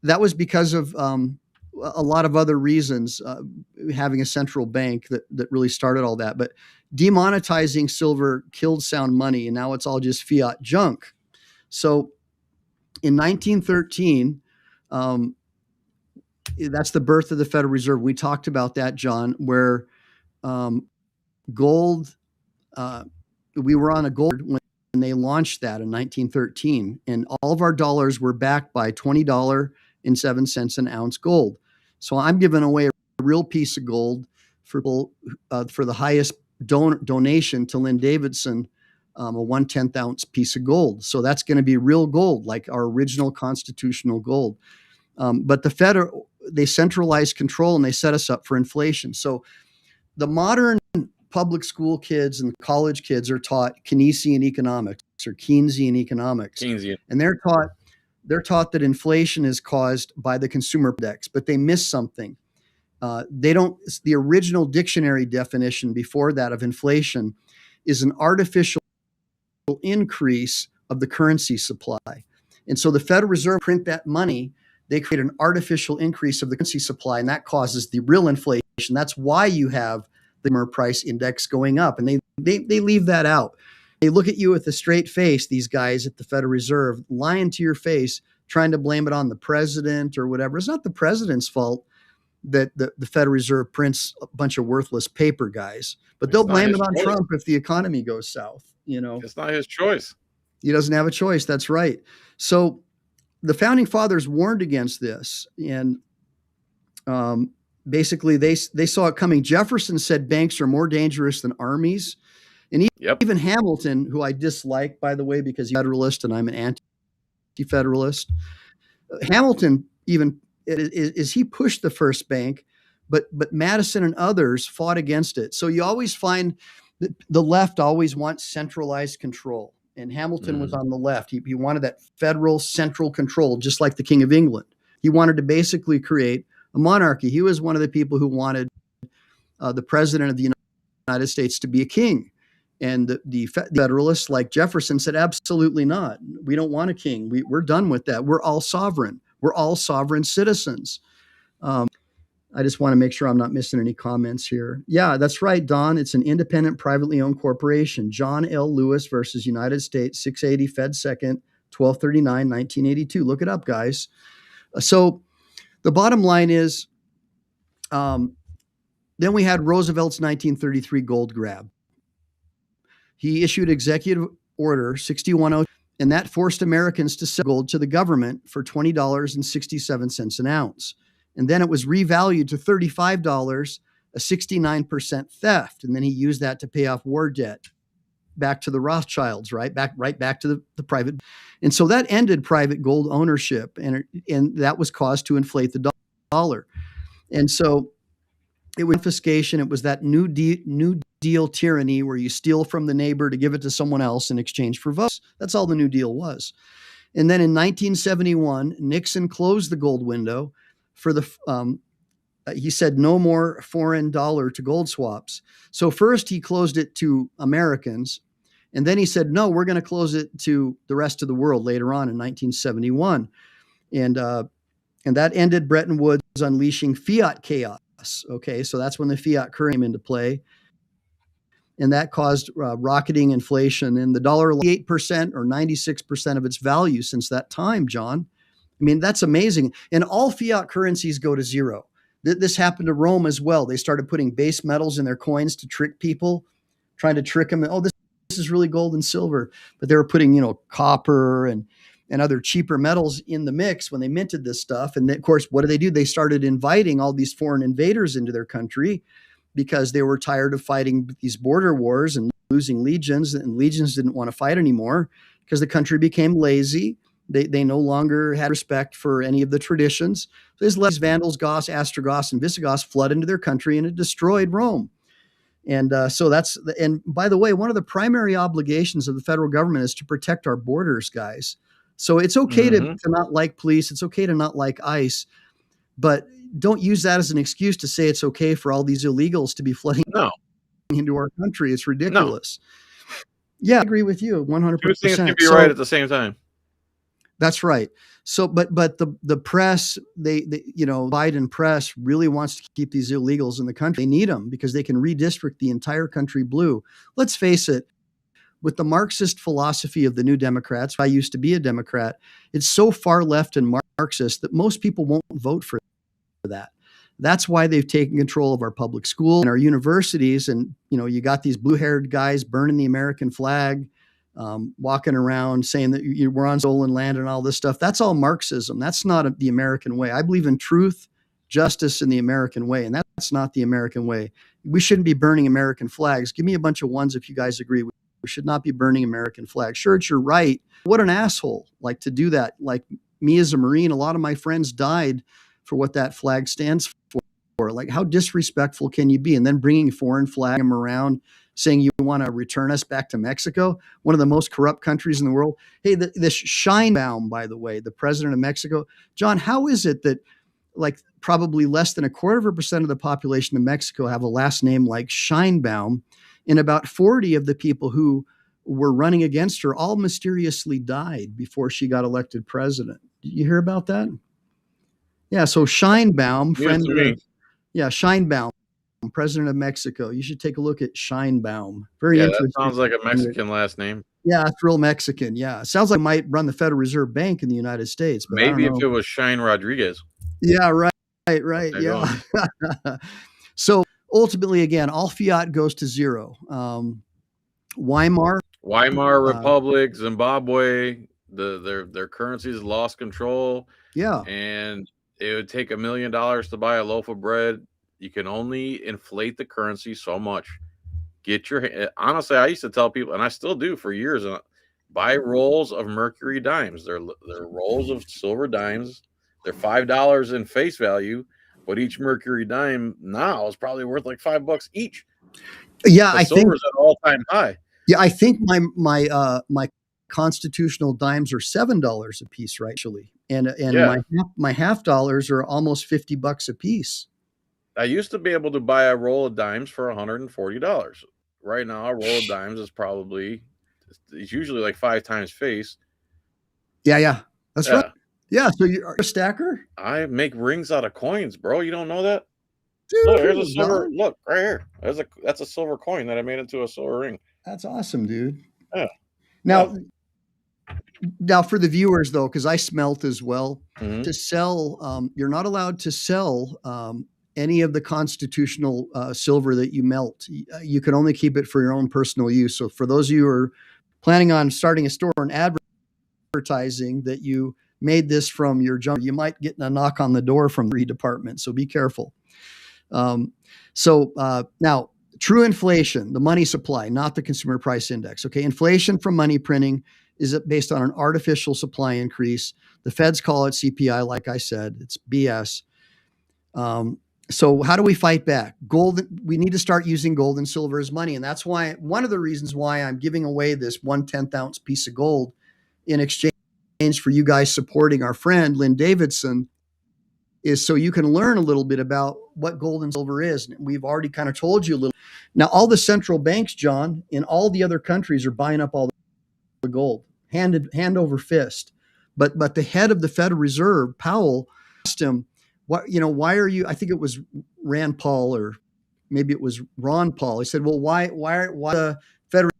that was because of a lot of other reasons, having a central bank that really started all that. But demonetizing silver killed sound money, and now it's all just fiat junk. So in 1913, that's the birth of the Federal Reserve. We talked about that, John, where gold, we were on a gold when they launched that in 1913, and all of our dollars were backed by $20.07 an ounce gold. So I'm giving away a real piece of gold for the highest donation to Lynne Davidson, a 1/10 ounce piece of gold. So that's going to be real gold, like our original constitutional gold. But they centralized control, and they set us up for inflation. So the modern public school kids and college kids are taught Keynesian economics or Keynesian economics. And they're taught that inflation is caused by the consumer index, but they miss something. The original dictionary definition before that of inflation is an artificial increase of the currency supply. And so the Federal Reserve print that money, they create an artificial increase of the currency supply, and that causes the real inflation. That's why you have the consumer price index going up, and they leave that out. They look at you with a straight face, these guys at the Federal Reserve, lying to your face, trying to blame it on the president or whatever. It's not the president's fault that the Federal Reserve prints a bunch of worthless paper, guys. But they'll blame it on Trump if the economy goes south. You know, it's not his choice. He doesn't have a choice. That's right. So the founding fathers warned against this, and basically they saw it coming. Jefferson said banks are more dangerous than armies. And even Hamilton, who I dislike, by the way, because he's a Federalist and I'm an anti-Federalist. Hamilton even he pushed the first bank, but Madison and others fought against it. So you always find that the left always wants centralized control, and Hamilton was on the left. He wanted that federal central control, just like the King of England. He wanted to basically create a monarchy. He was one of the people who wanted the president of the United States to be a king. And the Federalists, like Jefferson, said, absolutely not. We don't want a king. We're done with that. We're all sovereign. We're all sovereign citizens. I just want to make sure I'm not missing any comments here. Yeah, that's right, Don. It's an independent, privately owned corporation. John L. Lewis versus United States, 680 Fed 2nd, 1239, 1982. Look it up, guys. So the bottom line is, then we had Roosevelt's 1933 gold grab. He issued Executive Order 6102, and that forced Americans to sell gold to the government for $20.67 an ounce. And then it was revalued to $35, a 69% theft. And then he used that to pay off war debt back to the Rothschilds, right back to the private. And so that ended private gold ownership, and that was caused to inflate the dollar. And so it was confiscation. It was that New Deal tyranny where you steal from the neighbor to give it to someone else in exchange for votes. That's all the New Deal was. And then in 1971, Nixon closed the gold window for he said no more foreign dollar to gold swaps. So first he closed it to Americans, and then he said, no, we're going to close it to the rest of the world later on in 1971. And that ended Bretton Woods, unleashing fiat chaos. Okay, so that's when the fiat currency came into play. And that caused rocketing inflation. And the dollar 8% or 96% of its value since that time, John. I mean, that's amazing. And all fiat currencies go to zero. This happened to Rome as well. They started putting base metals in their coins to trick people, trying to trick them. Oh, this is really gold and silver. But they were putting, copper and other cheaper metals in the mix when they minted this stuff. And of course, what do? They started inviting all these foreign invaders into their country because they were tired of fighting these border wars and losing legions, and legions didn't want to fight anymore because the country became lazy. They no longer had respect for any of the traditions. So these Vandals, Goths, Ostrogoths, and Visigoths flood into their country, and it destroyed Rome. And and by the way, one of the primary obligations of the federal government is to protect our borders, guys. So it's okay to not like police. It's okay to not like ICE, but don't use that as an excuse to say it's okay for all these illegals to be flooding into our country. It's ridiculous. No. Yeah, I agree with you 100%. Two things can be right at the same time. That's right. So, but the press, Biden press really wants to keep these illegals in the country. They need them because they can redistrict the entire country blue. Let's face it, with the Marxist philosophy of the New Democrats, I used to be a Democrat, it's so far left and Marxist that most people won't vote for that. That's why they've taken control of our public schools and our universities. And, you got these blue-haired guys burning the American flag, walking around saying that we're on stolen land and all this stuff. That's all Marxism. That's not the American way. I believe in truth, justice, and the American way, and that's not the American way. We shouldn't be burning American flags. Give me a bunch of ones if you guys agree. We should not be burning American flags. Sure, it's your right. What an asshole, to do that. Like me as a Marine, a lot of my friends died for what that flag stands for. Like, how disrespectful can you be? And then bringing a foreign flag around, saying you want to return us back to Mexico, one of the most corrupt countries in the world. Hey, this Sheinbaum, by the way, the president of Mexico, John, how is it that probably less than 0.25% of the population of Mexico have a last name like Sheinbaum, and about 40 of the people who were running against her all mysteriously died before she got elected president? Did you hear about that? Yeah, so Sheinbaum, Sheinbaum, president of Mexico. You should take a look at Sheinbaum. Very interesting. That sounds like a Mexican last name. Yeah, it's real Mexican. Yeah, it sounds like might run the Federal Reserve Bank in the United States. But maybe if it was Shine Rodriguez. Yeah, right. Yeah. So ultimately, again, all fiat goes to zero. Weimar Republic, Zimbabwe, their currencies lost control. Yeah, and it would take $1 million to buy a loaf of bread. You can only inflate the currency so much. Honestly, I used to tell people, and I still do for years, buy rolls of mercury dimes. They're rolls of silver dimes. They're $5 in face value, but each mercury dime now is probably worth like $5 each. Yeah, I think silver's at all-time high. Yeah, I think my constitutional dimes are $7 a piece, right? Actually, and my half dollars are almost $50 a piece. I used to be able to buy a roll of dimes for $140. Right now, a roll of dimes is it's usually like 5 times face. Yeah, that's right. Yeah, so you're a stacker? I make rings out of coins, bro. You don't know that? Dude, look, here's a silver. Look right here. That's a silver coin that I made into a silver ring. That's awesome, dude. Yeah. Now for the viewers though, because I smelt as well, to sell, you're not allowed to sell any of the constitutional silver that you melt. You can only keep it for your own personal use. So for those of you who are planning on starting a store and advertising that you made this from your junk, you might get a knock on the door from the department. So be careful. Now, true inflation, the money supply, not the consumer price index. Okay, inflation from money printing is based on an artificial supply increase. The feds call it CPI, like I said, it's BS. So how do we fight back? Gold, we need to start using gold and silver as money. And that's why one of the reasons why I'm giving away this 1/10 ounce piece of gold in exchange for you guys supporting our friend Lynne Davidson is so you can learn a little bit about what gold and silver is. And we've already kind of told you a little. Now, all the central banks, John, in all the other countries are buying up all the gold, hand over fist. But the head of the Federal Reserve, Powell, asked him, why are you, I think it was Rand Paul or maybe it was Ron Paul. He said, well, why the Federal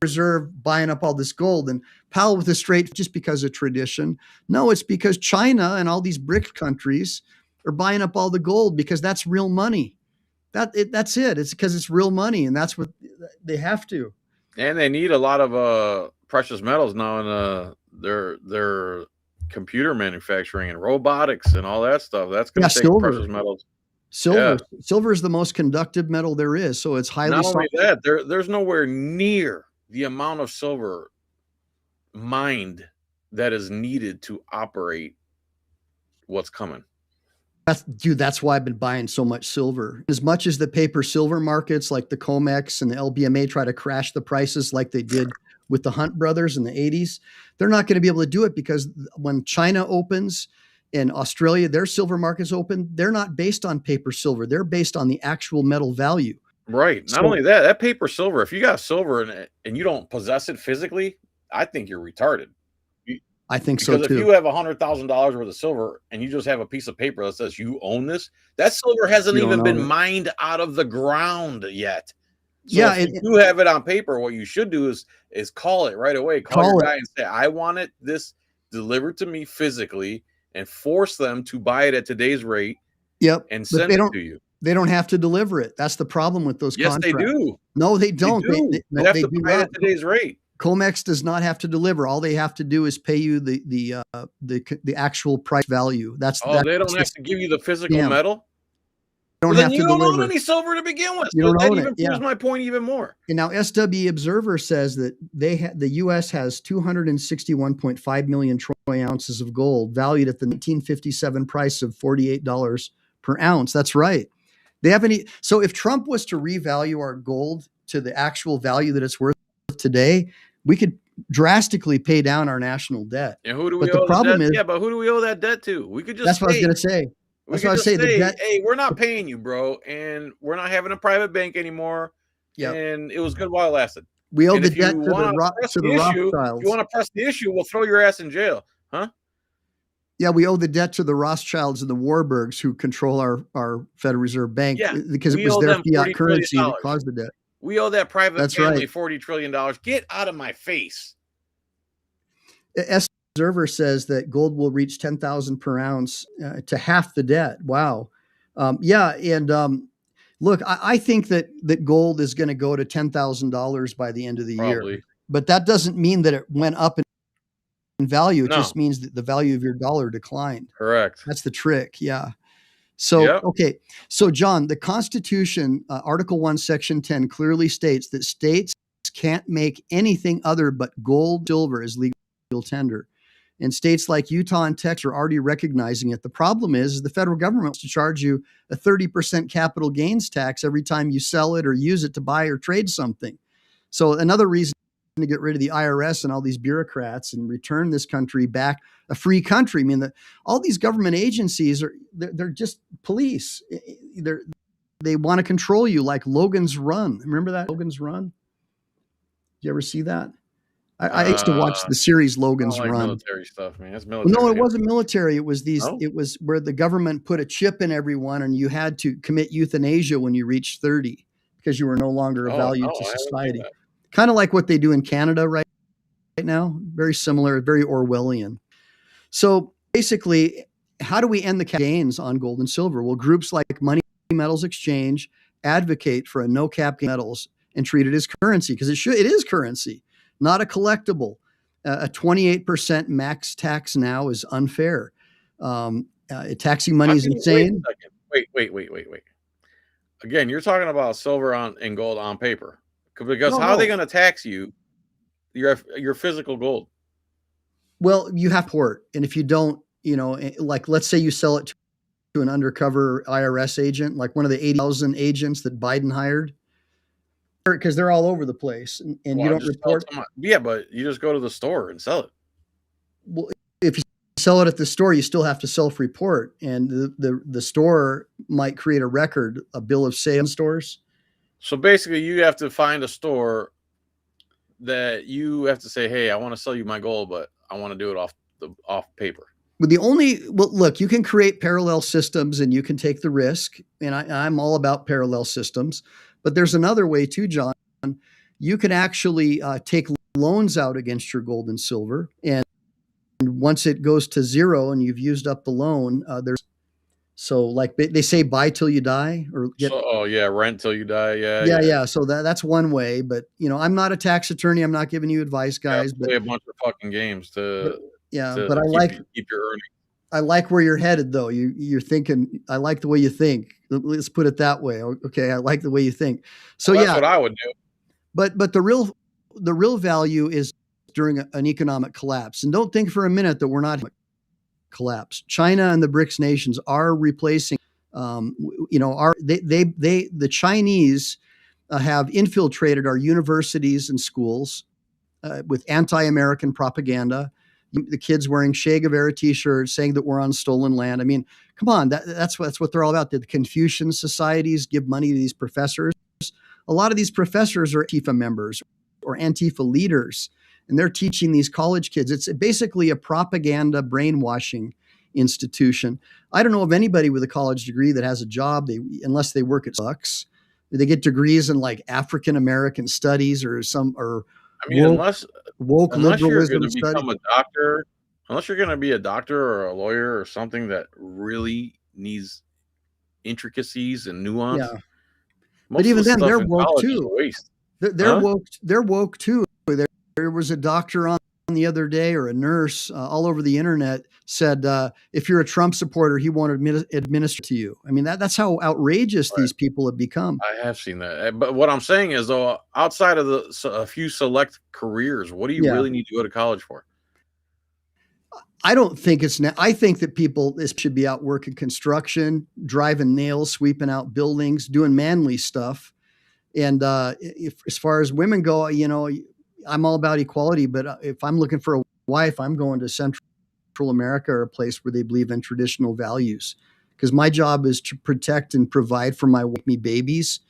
Reserve buying up all this gold? And Powell with a straight, just because of tradition. No, it's because China and all these BRIC countries are buying up all the gold because that's real money. That's it. It's because it's real money, and that's what they have to. And they need a lot of precious metals now in their computer manufacturing and robotics and all that stuff. That's going to take precious metals. Silver is the most conductive metal there is, so it's highly. Not only that, there's nowhere near the amount of silver mined that is needed to operate what's coming. That's why I've been buying so much silver. As much as the paper silver markets like the COMEX and the LBMA try to crash the prices like they did with the Hunt brothers in the 80s, they're not going to be able to do it because when China opens and Australia, their silver markets open, they're not based on paper silver. They're based on the actual metal value. Right. Not only that paper silver, if you got silver in it and you don't possess it physically, I think you're retarded. I think so too. Because if you have $100,000 worth of silver and you just have a piece of paper that says you own this, that silver hasn't even been mined out of the ground yet. So if you do have it on paper, what you should do is call it right away. Call your guy and say, I want this delivered to me physically, and force them to buy it at today's rate. Yep. And send it to you. They don't have to deliver it. That's the problem with those contracts. Yes, they do. No, they don't. They have to buy it at today's rate. COMEX does not have to deliver. All they have to do is pay you the actual price value. They don't have to give you the physical metal. You don't own any silver to begin with. That even proves my point even more. And now SW Observer says that the U.S. has 261.5 million troy ounces of gold valued at the 1957 price of $48 per ounce. That's right. They haven't. So if Trump was to revalue our gold to the actual value that it's worth today, we could drastically pay down our national debt. And who do we owe that debt? Yeah, but who do we owe that debt to? We could just. That's what I was going to say. That's what I say. The debt, hey, we're not paying you, bro, and we're not having a private bank anymore. Yeah, and it was good while it lasted. We owe the debt to the Rothschilds. If you want to press the issue, we'll throw your ass in jail, huh? Yeah, we owe the debt to the Rothschilds and the Warburgs who control our Federal Reserve Bank because it was their fiat currency that caused the debt. We owe that private family $40 trillion. Get out of my face. Observer says that gold will reach 10,000 per ounce to half the debt. Wow. Look, I think that gold is going to go to $10,000 by the end of the year. But that doesn't mean that it went up in value. It just means that the value of your dollar declined. Correct. That's the trick. Yeah. So, okay. So, John, the Constitution, Article 1, Section 10 clearly states that states can't make anything other but gold, silver as legal tender. And states like Utah and Texas are already recognizing it. The problem is the federal government wants to charge you a 30% capital gains tax every time you sell it or use it to buy or trade something. So another reason to get rid of the IRS and all these bureaucrats and return this country back a free country. I mean, all these government agencies they're just police. They want to control you like Logan's Run. Remember that Logan's Run? Did you ever see that? I used to watch the series Logan's Run. Military stuff, man. It's military. Well, no, it wasn't military. It was It was where the government put a chip in everyone, and you had to commit euthanasia when you reached 30 because you were no longer of value to society. Kind of like what they do in Canada right now. Very similar, very Orwellian. So basically, how do we end the gains on gold and silver? Well, groups like Money Metals Exchange advocate for a no cap metals and treat it as currency because it is currency. Not a collectible. A 28% max tax now is unfair. Taxing money is insane. Wait. Again, you're talking about silver and gold on paper. Because how are they going to tax you your physical gold? Well, you have port. And if you don't, like let's say you sell it to an undercover IRS agent, like one of the 80,000 agents that Biden hired, because they're all over the place, and you Well, don't just sell it report. to yeah, but you just go to the store and sell it. Well, if you sell it at the store, you still have to self-report, and the store might create a record, a bill of sale stores. So basically, you have to find a store that you have to say, "Hey, I want to sell you my gold, but I want to do it off paper." But look, you can create parallel systems and you can take the risk, and I'm all about parallel systems. But there's another way too, John. You can actually take loans out against your gold and silver, and once it goes to zero and you've used up the loan, so like they say, buy till you die, or get. Oh yeah, rent till you die. Yeah. So that's one way, but I'm not a tax attorney. I'm not giving you advice, guys. Play a bunch of fucking games to but keep your earnings. I like where you're headed, though. You're thinking. I like the way you think. Let's put it that way. Okay, I like the way you think. So that's what I would do. But the real value is during an economic collapse. And don't think for a minute that we're not collapse. China and the BRICS nations are replacing. The Chinese have infiltrated our universities and schools with anti-American propaganda. The kids wearing Che Guevara T-shirts saying that we're on stolen land. I mean, come on, that's what they're all about. The Confucian societies give money to these professors. A lot of these professors are Antifa members or Antifa leaders, and they're teaching these college kids. It's basically a propaganda brainwashing institution. I don't know of anybody with a college degree that has a job, unless they work at Bucks. They get degrees in like African American studies or woke unless you're liberalism going to become a doctor, unless you're going to be a doctor or a lawyer or something that really needs intricacies and nuance. Yeah. But even then, they're woke too. They're woke too. There was a doctor on the other day, or a nurse all over the internet, said if you're a Trump supporter, he won't administer to you. I mean, that's how outrageous these people have become. I have seen that. But what I'm saying is, though, outside of a few select careers, what do you really need to go to college for? I don't think I think that this should be out working construction, driving nails, sweeping out buildings, doing manly stuff. And as far as women go, I'm all about equality, but if I'm looking for a wife, I'm going to Central America, or a place where they believe in traditional values, because my job is to protect and provide for my babies,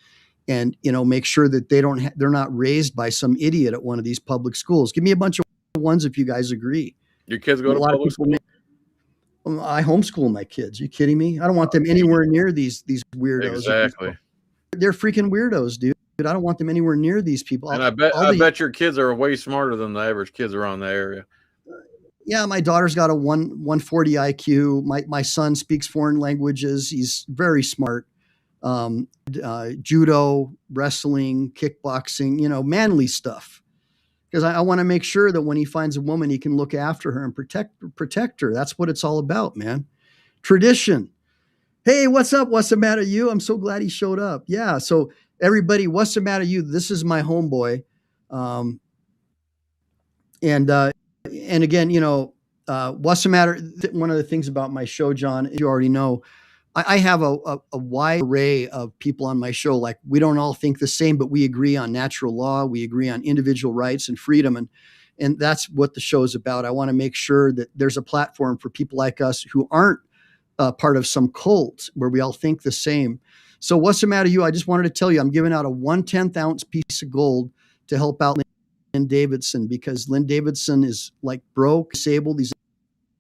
and make sure that they're not raised by some idiot at one of these public schools. Give me a bunch of ones if you guys agree. Your kids go to public school? I homeschool my kids. Are you kidding me? I don't want them anywhere near these weirdos. Exactly. They're freaking weirdos, dude. I don't want them anywhere near these people. And I bet your kids are way smarter than the average kids around the area. Yeah, my daughter's got a 140 IQ. My son speaks foreign languages. He's very smart. Judo, wrestling, kickboxing, manly stuff. Because I want to make sure that when he finds a woman, he can look after her and protect her. That's what it's all about, man. Tradition. Hey, what's up? What's the matter with you? I'm so glad he showed up. Yeah. So everybody, what's the matter with you? This is my homeboy. And again, what's the matter? One of the things about my show, John, you already know, I have a wide array of people on my show. Like, we don't all think the same, but we agree on natural law. We agree on individual rights and freedom. And that's what the show is about. I want to make sure that there's a platform for people like us who aren't part of some cult where we all think the same. So what's the matter with you? I just wanted to tell you, I'm giving out a 1/10 ounce piece of gold to help out Lynne Davidson, because Lynne Davidson is like broke, disabled. He's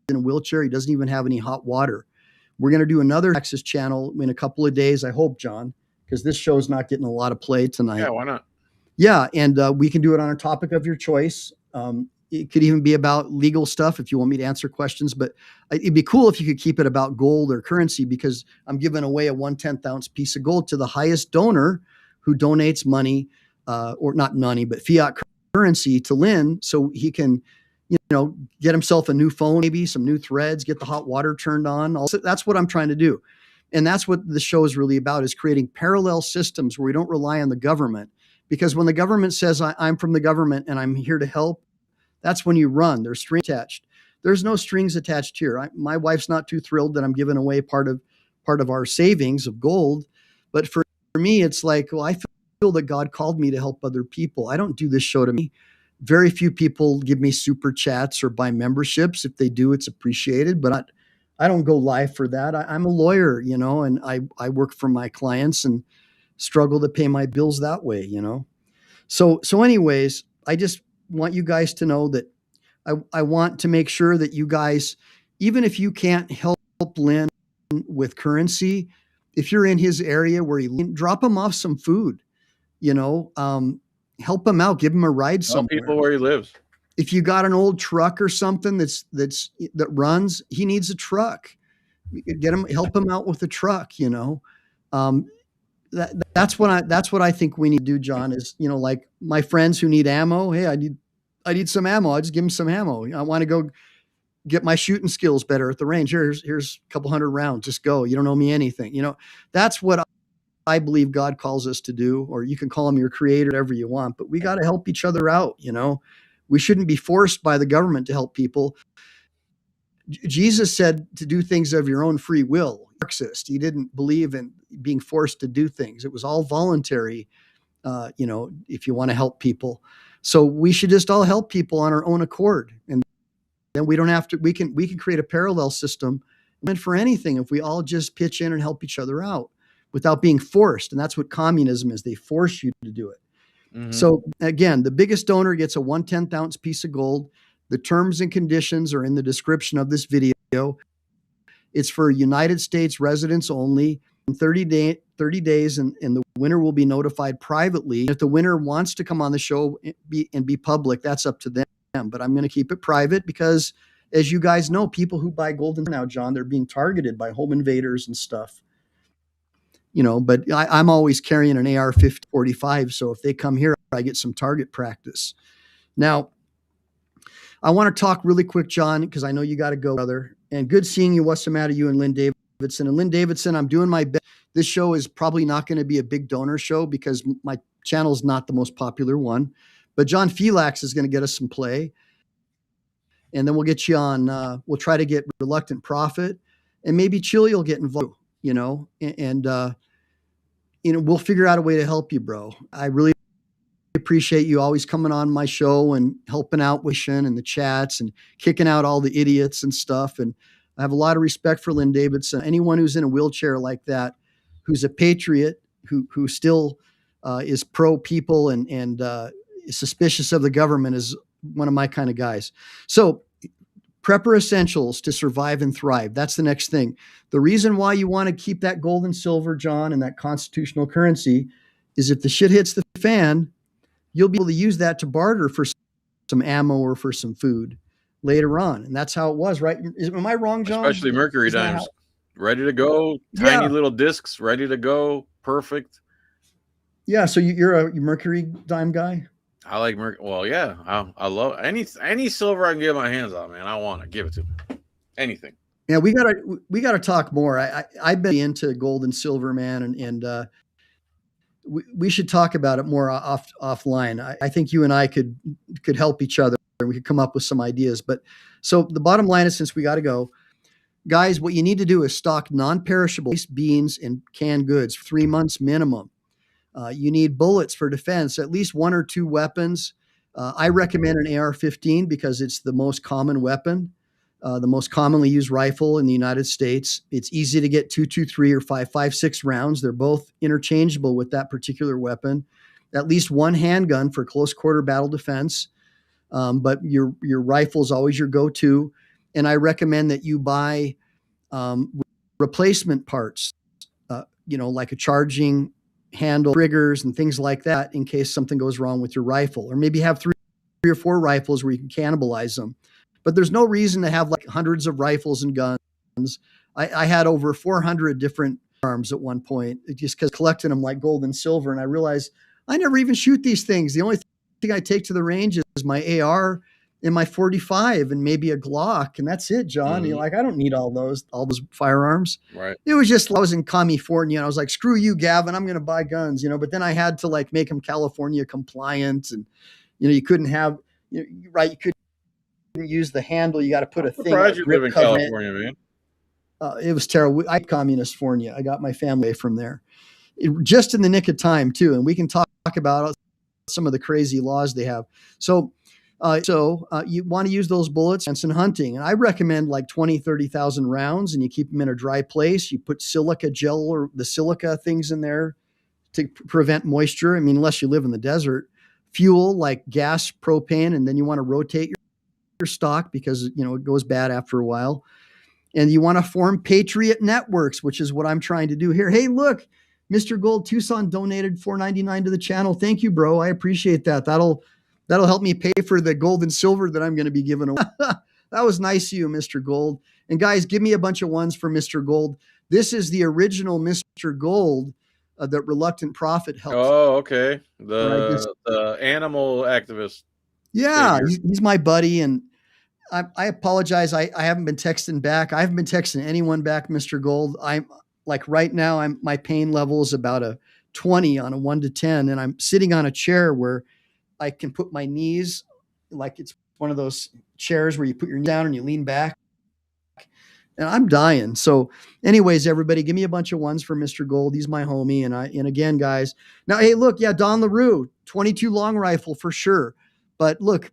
in a wheelchair. He doesn't even have any hot water. We're going to do another Texas channel in a couple of days, I hope, John, because this show's not getting a lot of play tonight. Yeah, why not? Yeah, and we can do it on a topic of your choice. It could even be about legal stuff if you want me to answer questions, but it'd be cool if you could keep it about gold or currency, because I'm giving away a 1/10 ounce piece of gold to the highest donor who donates money, or not money, but fiat currency to Lynn, so he can, get himself a new phone, maybe some new threads, get the hot water turned on. Also, that's what I'm trying to do. And that's what the show is really about, is creating parallel systems where we don't rely on the government. Because when the government says, I'm from the government and I'm here to help, that's when you run. There's strings attached. There's no strings attached here. My wife's not too thrilled that I'm giving away part of part of our savings of gold. But for me, it's like, well, I feel that God called me to help other people. I don't do this show to me. Very few people give me super chats or buy memberships. If they do, it's appreciated, but I don't go live for that. I'm a lawyer, and I work for my clients and struggle to pay my bills that way, So anyways, I just want you guys to know that I want to make sure that you guys, even if you can't help Lynne with currency, if you're in his area where drop him off some food, help him out, give him a ride Tell somewhere. people where he lives. If you got an old truck or something that runs, he needs a truck. Help him out with the truck. That's what I think we need to do, John. Is like my friends who need ammo. Hey, I need some ammo. I just give them some ammo. I want to go get my shooting skills better at the range. Here's a couple hundred rounds. Just go. You don't owe me anything. That's what I believe God calls us to do, or you can call him your creator, whatever you want, but we got to help each other out. We shouldn't be forced by the government to help people. Jesus said to do things of your own free will. Marxist. He didn't believe in being forced to do things. It was all voluntary, if you want to help people. So we should just all help people on our own accord. And then we don't have to, we can create a parallel system meant for anything if we all just pitch in and help each other out without being forced. And that's what communism is. They force you to do it. Mm-hmm. So again, the biggest donor gets a 1/10 ounce piece of gold. The terms and conditions are in the description of this video. It's for United States residents only. In 30 days, and the winner will be notified privately. If the winner wants to come on the show and be public, that's up to them. But I'm going to keep it private because, as you guys know, people who buy gold now, John, they're being targeted by home invaders and stuff. But I'm always carrying an AR-15-45, so if they come here, I get some target practice. Now, I want to talk really quick, John, because I know you got to go, brother. And good seeing you. What's the matter, you and Lynne Davidson? And Lynne Davidson, I'm doing my best. This show is probably not going to be a big donor show because my channel is not the most popular one. But John Filax is going to get us some play. And then we'll get you on, we'll try to get Reluctant Prophet. And maybe Chili will get involved, and we'll figure out a way to help you, bro. I really appreciate you always coming on my show and helping out with Shin and the chats and kicking out all the idiots and stuff. And I have a lot of respect for Lynne Davidson. Anyone who's in a wheelchair like that, who's a patriot, who still is pro people and is suspicious of the government, is one of my kind of guys. So prepper essentials to survive and thrive. That's the next thing. The reason why you want to keep that gold and silver, John, and that constitutional currency is if the shit hits the fan, you'll be able to use that to barter for some ammo or for some food later on. And that's how it was, right? Am I wrong, John? Especially mercury dimes. Ready to go. Tiny little discs, ready to go. Perfect. Yeah, so you're a mercury dime guy? I like mercury. Well, yeah. I love any silver I can get my hands on, man. I want to give it to me. Anything. Yeah, we gotta talk more. I've been into gold and silver, man, and we should talk about it more offline. I think you and I could help each other and we could come up with some ideas. But so the bottom line is, since we got to go, guys, what you need to do is stock non-perishable beans and canned goods, 3 months minimum. You need bullets for defense, at least 1 or 2 weapons. I recommend an AR-15 because it's the most common weapon, the most commonly used rifle in the United States. It's easy to get 223 or 556 rounds. They're both interchangeable with that particular weapon. At least 1 handgun for close quarter battle defense. But your rifle is always your go-to. And I recommend that you buy replacement parts, like a charging handle, triggers, and things like that in case something goes wrong with your rifle. Or maybe have 3 or 4 rifles where you can cannibalize them. But there's no reason to have like hundreds of rifles and guns. I had over 400 different arms at one point, just because collecting them like gold and silver. And I realized I never even shoot these things. The only thing I take to the range is my AR and my 45 and maybe a Glock. And that's it, John. You're like, I don't need all those firearms. Right. It was just, I was in California and I was like, screw you, Gavin, I'm going to buy guns, but then I had to like make them California compliant. And, you couldn't have, you couldn't use the handle. You got to put a thing. Surprised you live in California, man. It was terrible. I communist California. I got my family from there, just in the nick of time too. And we can talk about some of the crazy laws they have. So you want to use those bullets and hunting. And I recommend like 20, 30,000 rounds, and you keep them in a dry place. You put silica gel or the silica things in there to prevent moisture. I mean, unless you live in the desert. Fuel like gas, propane, and then you want to rotate your stock because, it goes bad after a while. And you want to form patriot networks, which is what I'm trying to do here. Hey, look, Mr. Gold Tucson donated $4.99 to the channel. Thank you, bro. I appreciate that. That'll help me pay for the gold and silver that I'm going to be giving away. That was nice of you, Mr. Gold. And guys, give me a bunch of ones for Mr. Gold. This is the original Mr. Gold that Reluctant Prophet helped. Oh, okay. The animal activist. Yeah, he's my buddy, and I apologize. I haven't been texting back. I haven't been texting anyone back, Mr. Gold. I'm like right now, my pain level is about a 20 on a 1 to 10, and I'm sitting on a chair where I can put my knees, like it's one of those chairs where you put your knee down and you lean back. And I'm dying. So anyways, everybody, give me a bunch of ones for Mr. Gold. He's my homie. And again, guys, now, hey, look, yeah, Don LaRue, 22 long rifle for sure. But look,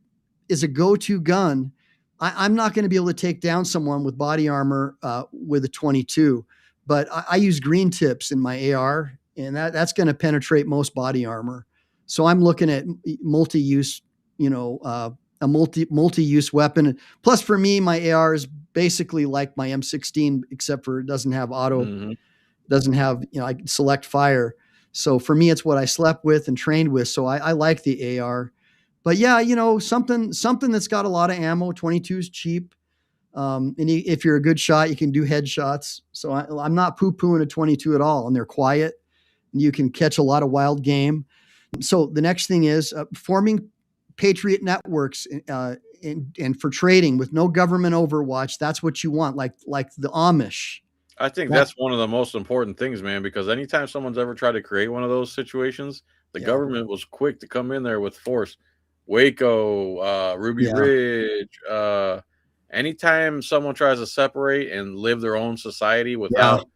is a go-to gun. I'm not going to be able to take down someone with body armor with a 22, but I use green tips in my AR, and that's going to penetrate most body armor. So I'm looking at multi-use, a multi-use weapon. Plus for me, my AR is basically like my M16, except for it doesn't have auto, doesn't have, I can select fire. So for me, it's what I slept with and trained with. So I like the AR, but yeah, something that's got a lot of ammo. 22 is cheap. And if you're a good shot, you can do headshots. So I'm not poo-pooing a 22 at all, and they're quiet. And you can catch a lot of wild game. So the next thing is forming patriot networks and for trading with no government overwatch. That's what you want, like the Amish. I think that's one of the most important things, man, because anytime someone's ever tried to create one of those situations, the government was quick to come in there with force. Waco, Ruby Ridge, anytime someone tries to separate and live their own society without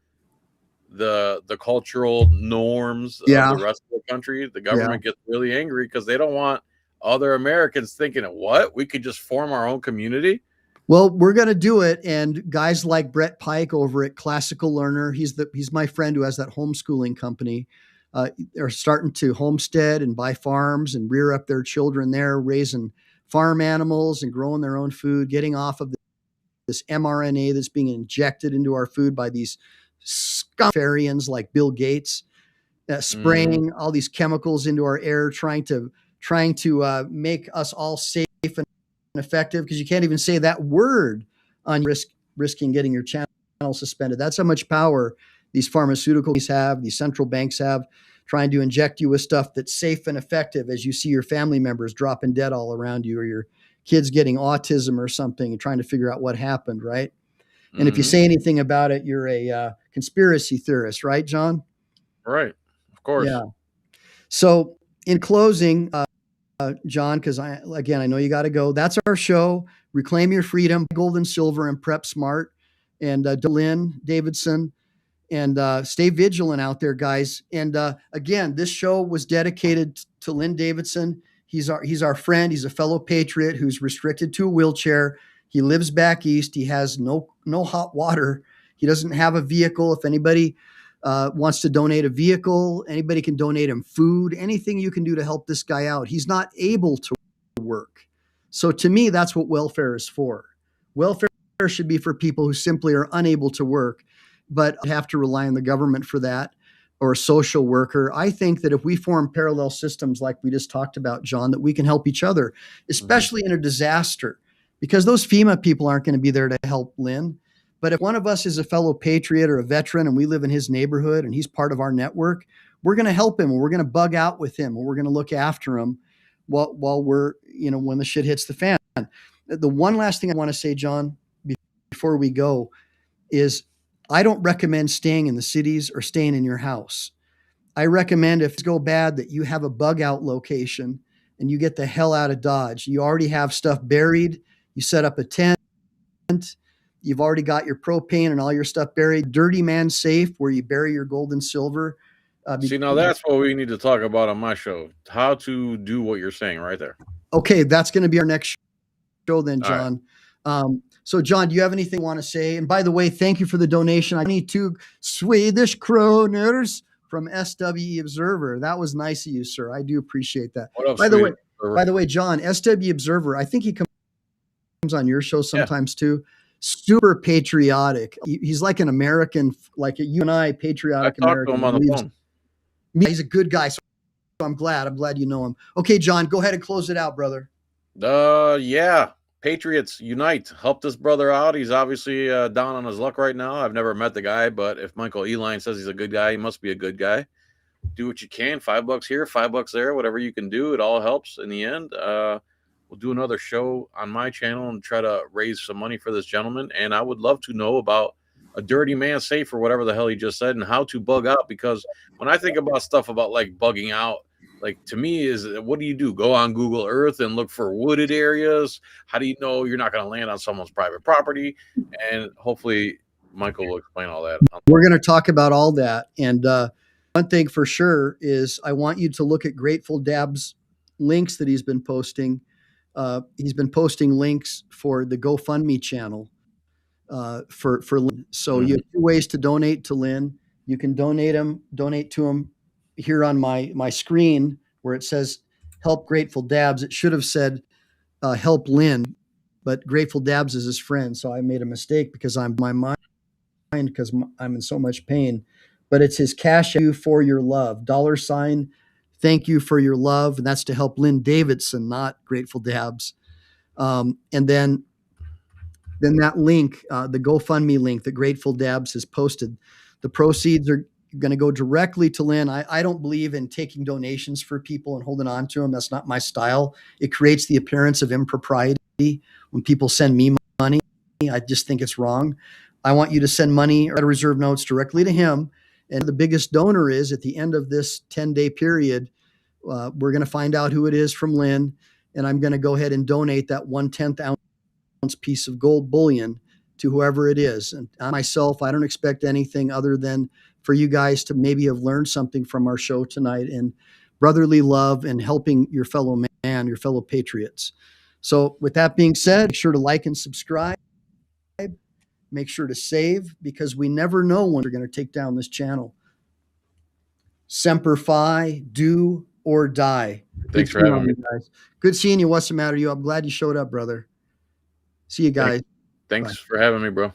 the cultural norms of the rest of the country, the government gets really angry because they don't want other Americans thinking, what? We could just form our own community? Well, we're going to do it. And guys like Brett Pike over at Classical Learner, he's my friend who has that homeschooling company, are starting to homestead and buy farms and rear up their children there, raising farm animals and growing their own food, getting off of this mRNA that's being injected into our food by these scuffarians like Bill Gates, spraying all these chemicals into our air, trying to make us all safe and effective, because you can't even say that word on risking getting your channel suspended. That's how much power these pharmaceuticals have, these central banks have, trying to inject you with stuff that's safe and effective as you see your family members dropping dead all around you, or your kids getting autism or something and trying to figure out what happened, right? And if you say anything about it, you're a conspiracy theorist, right, John? Right. Of course. Yeah. So in closing, John, because I know you got to go. That's our show. Reclaim Your Freedom, Gold and Silver, and Prep Smart, and Lynne Davidson, and stay vigilant out there, guys. And again, this show was dedicated to Lynne Davidson. He's our friend. He's a fellow patriot who's restricted to a wheelchair. He lives back east. He has no hot water. He doesn't have a vehicle. If anybody wants to donate a vehicle, anybody can donate him food, anything you can do to help this guy out. He's not able to work. So to me, that's what welfare is for. Welfare should be for people who simply are unable to work, but have to rely on the government for that, or a social worker. I think that if we form parallel systems like we just talked about, John, that we can help each other, especially in a disaster, because those FEMA people aren't going to be there to help Lynne. But if one of us is a fellow patriot or a veteran and we live in his neighborhood and he's part of our network, we're going to help him, and we're going to bug out with him, and we're going to look after him while we're, when the shit hits the fan. The one last thing I want to say, John, before we go, is I don't recommend staying in the cities or staying in your house. I recommend, if things go bad, that you have a bug out location and you get the hell out of Dodge. You already have stuff buried. You set up a tent. You've already got your propane and all your stuff buried. Dirty man safe, where you bury your gold and silver. See, now that's what we need to talk about on my show. How to do what you're saying right there. Okay, that's going to be our next show then, All right. John. So, John, do you have anything you want to say? And by the way, thank you for the donation. I need 2 Swedish kroners from SW Observer. That was nice of you, sir. I do appreciate that. What up, By Sweden? the way, John, SW Observer, I think he comes on your show sometimes too. Super patriotic. He's like an American, like you and I, patriotic I talked American. to him on the phone. He's a good guy, so I'm glad you know him. Okay, John, go ahead and close it out, brother. Yeah. Patriots unite. Help this brother out. He's obviously down on his luck right now. I've never met the guy, but if Michael Ehline says he's a good guy, he must be a good guy. Do what you can. $5 here, $5 there, whatever you can do. It all helps in the end. We'll do another show on my channel and try to raise some money for this gentleman. And I would love to know about a dirty man safe or whatever the hell he just said and how to bug out. Because when I think about stuff about like bugging out, like to me is what do you do? Go on Google Earth and look for wooded areas. How do you know you're not going to land on someone's private property? And hopefully Michael will explain all that. We're going to talk about all that. And one thing for sure is I want you to look at Grateful Dab's links that he's been posting. He's been posting links for the GoFundMe channel for Lynne. So you have 2 ways to donate to Lynne. You can donate to him here on my screen where it says help Grateful Dabs. It should have said help Lynne, but Grateful Dabs is his friend. So I made a mistake because I'm in so much pain. But it's his cash you for your love, $ thank you for your love. And that's to help Lynne Davidson, not Grateful Dabs. And then that link, the GoFundMe link that Grateful Dabs has posted, the proceeds are going to go directly to Lynne. I don't believe in taking donations for people and holding on to them. That's not my style. It creates the appearance of impropriety when people send me money. I just think it's wrong. I want you to send money or Federal Reserve notes directly to him. And the biggest donor is at the end of this 10-day period. We're going to find out who it is from Lynne, and I'm going to go ahead and donate that 1/10 ounce piece of gold bullion to whoever it is. And myself, I don't expect anything other than for you guys to maybe have learned something from our show tonight and brotherly love and helping your fellow man, your fellow patriots. So with that being said, make sure to like and subscribe. Make sure to save, because we never know when we're going to take down this channel. Semper Fi, do or die. Thanks for having me, guys. Good seeing you. What's the matter? I'm glad you showed up, brother. See you guys. Thanks for having me, bro.